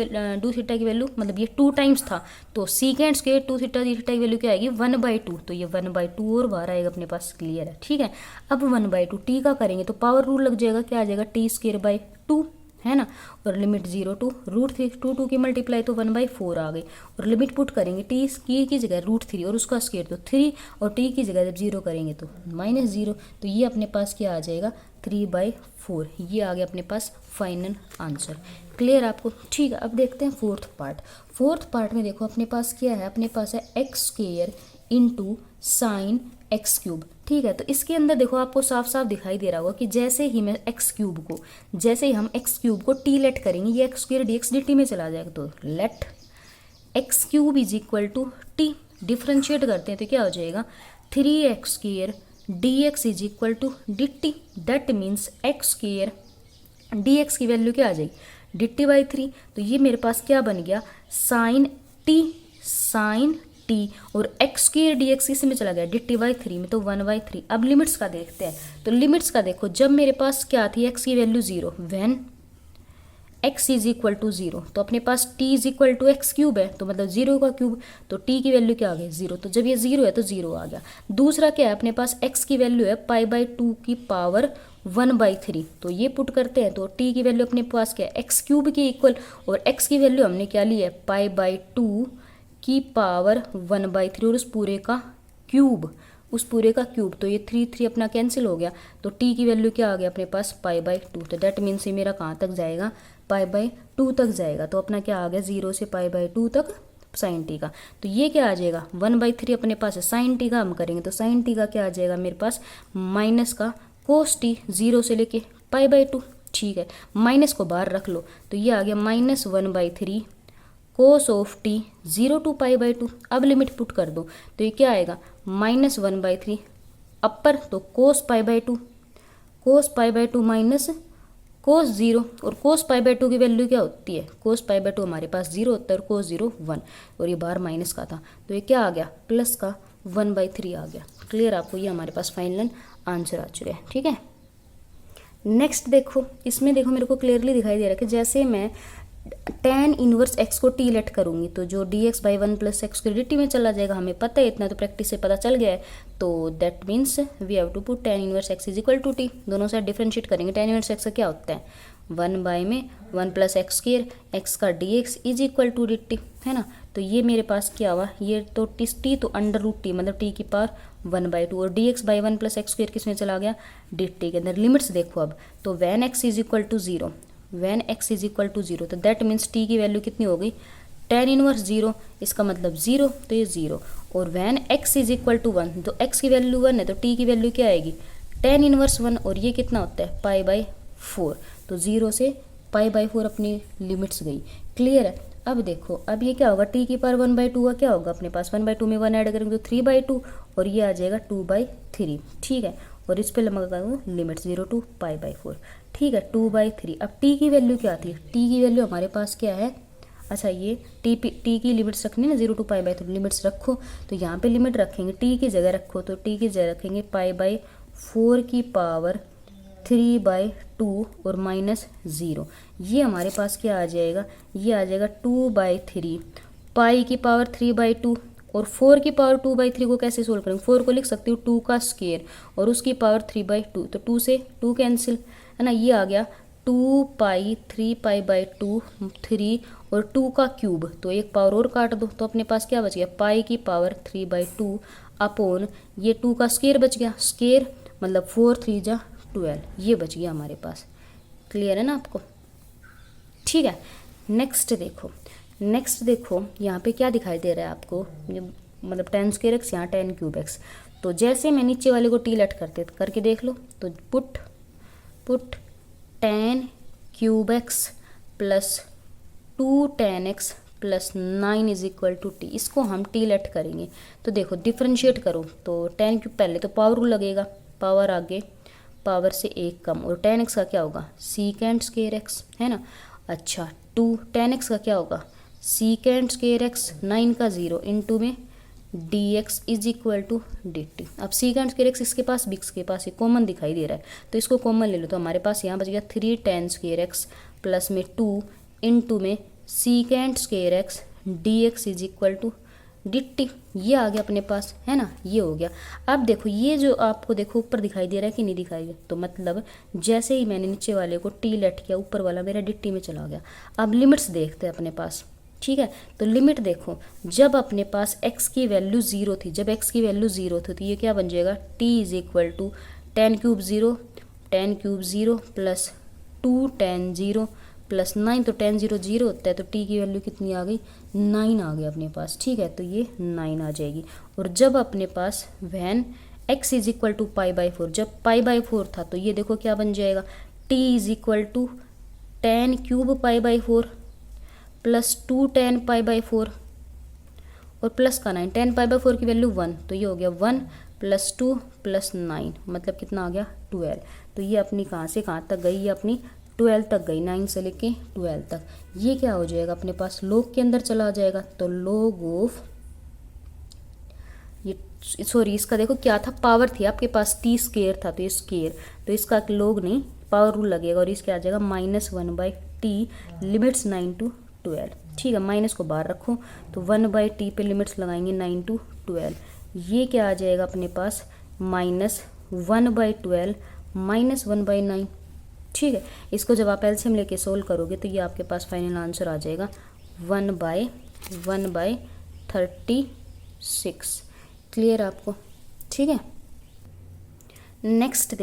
वैल्यू मतलब ये 2 टाइम्स था, तो सीकेंड स्क्वायर 2 थीटा की वैल्यू क्या आएगी 1/2, तो ये 1/2 और बाहर आएगा अपने पास। क्लियर है। ठीक है। अब 1/2 टी का करेंगे तो पावर रूल लग जाएगा, क्या आ जाएगा t²/2 है ना, और लिमिट 0 to √3, 2 की मल्टीप्लाई तो 1/4 आ गई, और लिमिट पुट करेंगे t की जगह √3 और उसका स्क्वायर तो 3, और t की जगह जब 0 करेंगे तो -0, तो ये अपने पास क्या आ जाएगा 3/4। ये आ गया अपने पास फाइनल आंसर। क्लियर आपको। ठीक है। अब देखते हैं फोर्थ पार्ट में देखो अपने पास क्या है, अपने पास है x² इंटू साइन x³। ठीक है। तो इसके अंदर देखो आपको साफ साफ दिखाई दे रहा होगा कि जैसे ही हम x³ को t लेट करेंगे ये x² dx dt में चला जाएगा, तो let x³ is equal to t, differentiate करते हैं तो क्या हो जाएगा 3x² dx is equal to dt, that means x² dx की वैल्यू क्या आ जाएगी dt/3, तो ये मेरे पास क्या बन गया sin t और x स्क्वायर dx इसी में चला गया dt/3 में, तो 1/3। अब लिमिट्स का देखते हैं, तो लिमिट्स का देखो, जब मेरे पास क्या थी x की value 0, when x is equal to 0, तो अपने पास t is equal to x cube है, तो मतलब 0 का क्यूब, तो t की वैल्यू क्या आ गई 0, तो जब ये 0 है तो 0 आ गया। दूसरा क्या है, अपने पास x की वैल्यू है π/2 की पावर 1/3, तो ये पुट करते हैं, तो t की वैल्यू अपने पास क्या है एक्स क्यूब के इक्वल, और x की वैल्यू हमने क्या ली है π/2 की पावर 1/3 और उस पूरे का क्यूब, तो ये 3 अपना कैंसिल हो गया, तो t की वैल्यू क्या आ गया अपने पास π/2, तो दैट मीन्स ये मेरा कहाँ तक जाएगा π/2 तक जाएगा, तो अपना क्या आ गया 0 से π/2 तक साइन टी का, तो ये क्या आ जाएगा 1/3 अपने पास है, साइन टी का हम करेंगे तो साइन टी का क्या आ जाएगा मेरे पास माइनस का कोस टी 0 से लेके π/2, ठीक है, माइनस को बाहर रख लो, तो ये आ गया -1/3 कोस ऑफ टी 0 to π/2। अब लिमिट पुट कर दो, तो ये क्या आएगा -1/3 अपर, तो कोस π/2 माइनस कोस 0, और कोस π/2 की वैल्यू क्या होती है, कोस π/2 हमारे पास 0 होता है और कोस 0 1, और ये बाहर माइनस का था, तो ये क्या आ गया प्लस का 1/3 आ गया। क्लियर आपको, ये हमारे पास फाइनल आंसर आ चुका है, ठीक है। नेक्स्ट देखो, इसमें देखो मेरे को क्लियरली दिखाई दे रहा है कि जैसे मैं tan इनवर्स x को t लेट करूंगी, तो जो dx/1 + x की dt में चला जाएगा, हमें पता है इतना, तो प्रैक्टिस से पता चल गया है, तो that means we have to put tan inverse x is equal to t, दोनों साइड डिफरेंशिएट करेंगे, tan इनवर्स x का क्या होता है 1/1 + x स्क्वायर, x का dx is equal to dt, है ना, तो ये मेरे पास क्या हुआ, ये तो t तो √t मतलब t की पावर 1/2, और dx/1 + x स्क्वायर किस में चला गया dt के अंदर। लिमिट्स देखो अब, तो when x is equal to 0, when x is equal to 0, तो दैट मीन्स t की वैल्यू कितनी हो गई tan इनवर्स 0, इसका मतलब 0, तो ये 0, और when x is equal to 1, तो x की वैल्यू 1 है, तो t की वैल्यू क्या आएगी tan इनवर्स 1, और ये कितना होता है π/4, तो 0 से π/4 अपनी लिमिट्स गई। क्लियर है। अब देखो, अब ये क्या होगा t की पावर 1/2 का क्या होगा अपने पास 1/2 में 1 ऐड करेंगे तो 3/2, और ये आ जाएगा 2/3, ठीक है, और इस पे लगा लिमिट 0 to π/4, ठीक है 2/3। अब t की वैल्यू क्या थी, t की वैल्यू हमारे पास क्या है, अच्छा ये t की लिमिट्स रखनी है ना 0 to π/3, लिमिट्स रखो, तो यहाँ पे लिमिट रखेंगे t की जगह रखो, तो t की जगह रखेंगे π/4 की पावर 3/2 और -0, ये हमारे पास क्या आ जाएगा, ये आ जाएगा 2/3 पाई की पावर 3/2, और 4 की पावर 2/3 को कैसे सोल्व करेंगे, 4 को लिख सकती हूँ 2 का स्क्वायर और उसकी पावर 3/2, तो 2 से 2 कैंसिल, है ना, ये आ गया 2π 3π/2 3 और 2 का क्यूब, तो एक पावर और काट दो, तो अपने पास क्या बच गया पाई की पावर 3/2 अपॉन ये 2 का स्क्वायर बच गया, स्क्वायर मतलब 4 3 जा 12, ये बच गया हमारे पास। क्लियर है ना आपको, ठीक है। नेक्स्ट देखो यहाँ पे क्या दिखाई दे रहा है आपको, मतलब tan स्क्वायर x यहाँ tan क्यूब x, तो जैसे मैं नीचे वाले को t लेट करके देख लो, तो put tan cube x plus 2 tan x plus 9 is equal to t, इसको हम t लेट करेंगे, तो देखो डिफ्रेंशिएट करो, तो tan क्यूब पहले तो पावर रूल लगेगा, पावर आगे पावर से 1 कम, और tan x का क्या होगा सीकेंड स्क्वायर x, है ना, अच्छा 2 tan x का क्या होगा सीकेंड स्क्वायर x 9 का 0 इंटू में dx is equal to dt। अब सीकेंड स्क्वायर x इसके पास बिक्स के पास एक कॉमन दिखाई दे रहा है, तो इसको कॉमन ले लो, तो हमारे पास यहाँ बच गया 3 tan स्क्वायर x प्लस में 2 इंटू में second square x dx is equal to dt, ये आ गया अपने पास, है ना, ये हो गया। अब देखो ये जो आपको देखो ऊपर दिखाई दे रहा है कि नहीं दिखाई दे, तो मतलब जैसे ही मैंने नीचे वाले को t लेट किया, ऊपर वाला मेरा dt में चला गया। अब लिमिट्स देखते हैं अपने पास, ठीक है, तो लिमिट देखो, जब अपने पास x की वैल्यू 0 थी, जब x की वैल्यू 0 थी, तो ये क्या बन जाएगा t is equal to tan cube 0 plus 2 tan 0 plus 9, तो tan 0 0 होता है, तो t की वैल्यू कितनी आ गई 9 आ गई अपने पास, ठीक है, तो ये 9 आ जाएगी। और जब अपने पास when x is equal to π/4, जब π/4 था, तो ये देखो क्या बन जाएगा t is equal to tan cube π/4 plus 2 tan π/4 और प्लस का 9, tan π/4 की वैल्यू 1, तो ये हो गया 1 प्लस 2 प्लस 9, मतलब कितना आ गया 12, तो ये अपनी कहाँ से कहाँ तक गई, ये अपनी 12 तक गई, 9 से लेके 12 तक। ये क्या हो जाएगा अपने पास, log के अंदर चला जाएगा, तो log ऑफ ये, सॉरी इसका देखो क्या था, पावर थी आपके पास, टी स्केयर था तो ये स्केयर, तो इसका log नहीं पावर रूल लगेगा और इसके आ जाएगा -1/t लिमिट्स 9 to 12। ठीक है, माइनस को बाहर रखो तो 1/t पे लिमिट्स लगाएंगे 9 to 12। ये क्या आ जाएगा अपने पास, -1/12 -1/9। ठीक है, इसको जब आप एलसीएम लेके सोल्व करोगे तो ये आपके पास फाइनल आंसर आ जाएगा 1/1/36। क्लियर आपको? ठीक है, नेक्स्ट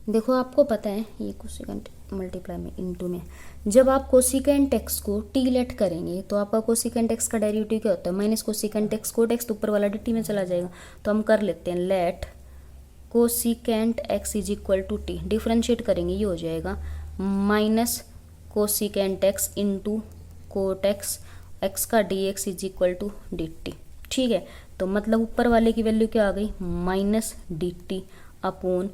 देखो आपको पता है ये कोसेकेंट मल्टीप्लाई में इनटू में, जब आप कोसेकेंट एक्स को टी लेट करेंगे तो आपका कोसेकेंट एक्स का डेरिवेटिव क्या होता है, minus cosecant x, cot x तो ऊपर वाला डी में चला जाएगा। तो हम कर लेते हैं let cosecant X is equal to T, differentiate करेंगे ये हो जाएगा minus cosecant X into cot X, X का D X is equal to D T. ठीक है, तो मतलब ऊपर वाले की वैल्यू क्या आ गई, minus D T upon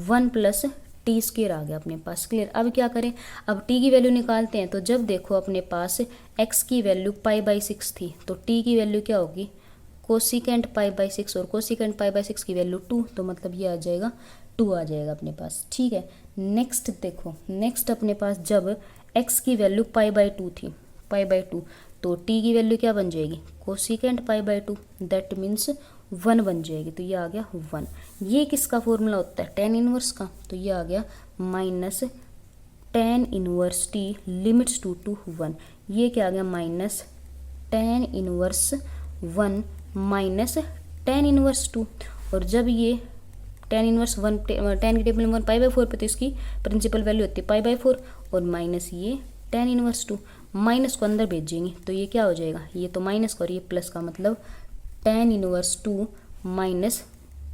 1 plus T square आ गया अपने पास। क्लियर? अब क्या करें, अब टी की वैल्यू निकालते हैं। तो जब देखो अपने पास एक्स की वैल्यू π/6 थी तो टी की वैल्यू क्या होगी, कोसिकेंट π/6 और कोसिकेंट π/6 की वैल्यू 2, तो मतलब ये आ जाएगा 2 आ जाएगा अपने पास। ठीक है, नेक्स्ट देखो, नेक्स्ट अपने पास जब एक्स की वैल्यू π/2 थी, π/2, तो टी की वैल्यू क्या बन जाएगी, कोसिकेंट π/2, दैट मीन्स 1 बन जाएगी। तो ये आ गया 1। ये किसका फॉर्मूला होता है, tan इनवर्स का, तो ये आ गया minus tan inverse T limits 2 to 1। ये क्या आ गया, minus tan inverse 1 minus tan inverse 2। और जब ये tan इनवर्स 1, tan की टेबल में 1 π/4 पे, तो इसकी प्रिंसिपल वैल्यू होती है π/4 और माइनस ये tan इनवर्स 2, माइनस को अंदर भेजेंगे तो ये क्या हो जाएगा, ये तो माइनस का और ये प्लस का, मतलब tan इनवर्स 2 माइनस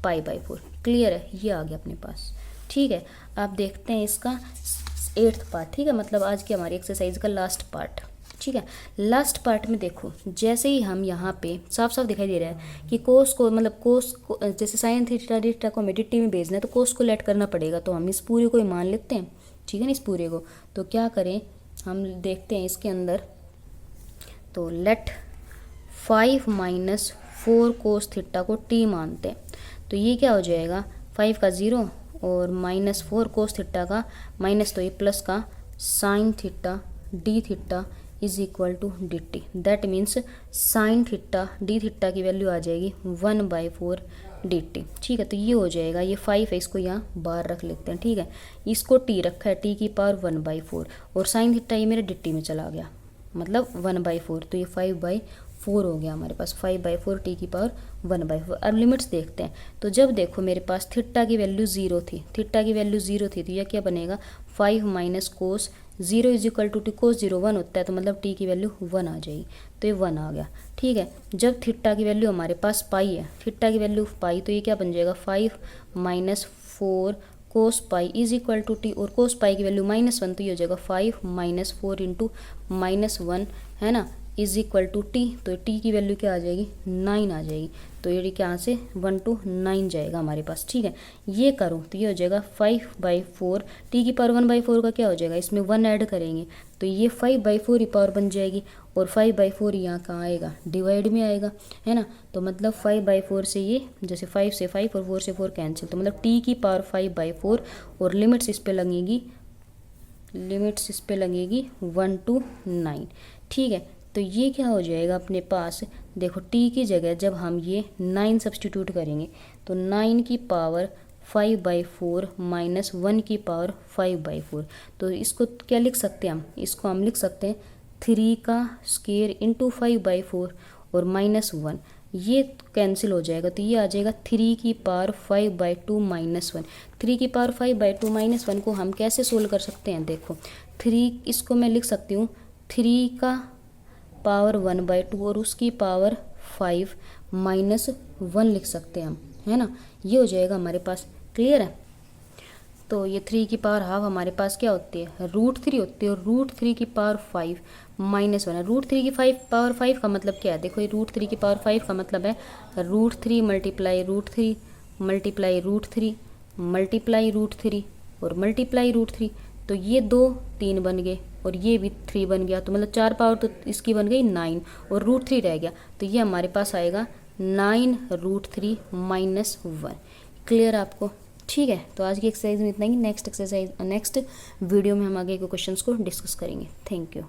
π/4। क्लियर है, ये आ गया अपने पास। ठीक है, आप देखते हैं इसका 8th पार्ट। ठीक है, मतलब आज की हमारी एक्सरसाइज का लास्ट पार्ट। ठीक है, लास्ट पार्ट में देखो, जैसे ही हम यहाँ पे साफ साफ दिखाई दे रहा है कि कोस को, मतलब कोस को जैसे साइन थीटा को हमें डी में भेजना है तो कोस को लेट करना पड़ेगा, तो हम इस पूरे को ही मान लेते हैं। ठीक है ना, इस पूरे को, तो क्या करें हम देखते हैं इसके अंदर, तो लेट 5 - 4 कोस थीटा को टी मानते हैं। तो ये क्या हो जाएगा, 5 का 0 और -4 कोस थीटा का माइनस, तो ये प्लस का sine theta d theta is equal to D t. That means sine theta d theta की वैल्यू आ जाएगी 1/4 डी टी। ठीक है, तो ये हो जाएगा, ये 5 है, इसको यहाँ बाहर रख लेते हैं। ठीक है, इसको टी रखा है, टी की पावर 1/4 और साइन थीटा ये मेरे डी टी में चला गया, मतलब 1/4, तो ये 5/4 हो गया हमारे पास, 5/4 टी की पावर 1/4। अब लिमिट्स देखते हैं, तो जब देखो मेरे पास थीटा की वैल्यू 0 थी, थीटा की वैल्यू 0 थी, तो यह क्या बनेगा, 5 minus cos 0 is equal to T, cos 0 1 होता है, तो मतलब टी की वैल्यू 1 आ जाएगी, तो ये 1 आ गया। ठीक है, जब थीटा की वैल्यू हमारे पास पाई है, थीटा की वैल्यू पाई, तो ये क्या बन जाएगा, 5 minus 4 cos pi is equal to t, और कोस पाई की वैल्यू -1, तो ये हो जाएगा 5 माइनस 4 इंटू -1, है ना, इज इक्वल टू टी। तो टी की वैल्यू क्या आ जाएगी, 9 आ जाएगी। तो ये क्या से 1 to 9 जाएगा हमारे पास। ठीक है, ये करो तो ये हो जाएगा 5/4, टी की पावर 1/4 का क्या हो जाएगा, इसमें 1 ऐड करेंगे तो ये 5/4 ही पावर बन जाएगी, और 5/4 यहाँ कहाँ आएगा, डिवाइड में आएगा, है ना। तो मतलब 5/4 से ये, जैसे 5 से 5 और 4 से 4 कैंसिल, तो मतलब टी की पावर 5/4 और लिमिट्स इस पे लगेगी, लिमिट्स इस पे लगेगी 1 to 9। ठीक है, तो ये क्या हो जाएगा अपने पास, देखो टी की जगह जब हम ये 9 सब्सटीट्यूट करेंगे तो 9 की पावर 5/4 माइनस 1 की पावर 5/4, तो इसको क्या लिख सकते हैं हम, इसको हम लिख सकते हैं 3 का स्क्वायर इंटू 5/4 और -1, ये कैंसिल हो जाएगा, तो ये आ जाएगा 3 की पावर 5/2 -1। 3 की पावर 5/2 -1 को हम कैसे सोल्व कर सकते हैं, देखो 3, इसको मैं लिख सकती हूँ 3 का पावर 1/2 और उसकी पावर 5 -1 लिख सकते हैं हम, है ना। ये हो जाएगा हमारे पास। क्लियर है, तो ये 3 की पावर हाफ हमारे पास क्या होती है, √3 होती है, और √3 की पावर 5 -1 है। √3 की पावर 5 का मतलब क्या है, देखो ये √3 की पावर 5 का मतलब है √3 मल्टीप्लाई √3 मल्टीप्लाई √3 मल्टीप्लाई √3 और मल्टीप्लाई √3, तो ये 2 3 बन गए और ये भी 3 बन गया, तो मतलब 4 पावर तो इसकी बन गई 9 और √3 रह गया, तो ये हमारे पास आएगा 9√3 माइनस 1। क्लियर आपको? ठीक है, तो आज की एक्सरसाइज में इतना ही। नेक्स्ट वीडियो में हम आगे के क्वेश्चंस को डिस्कस करेंगे। Thank you.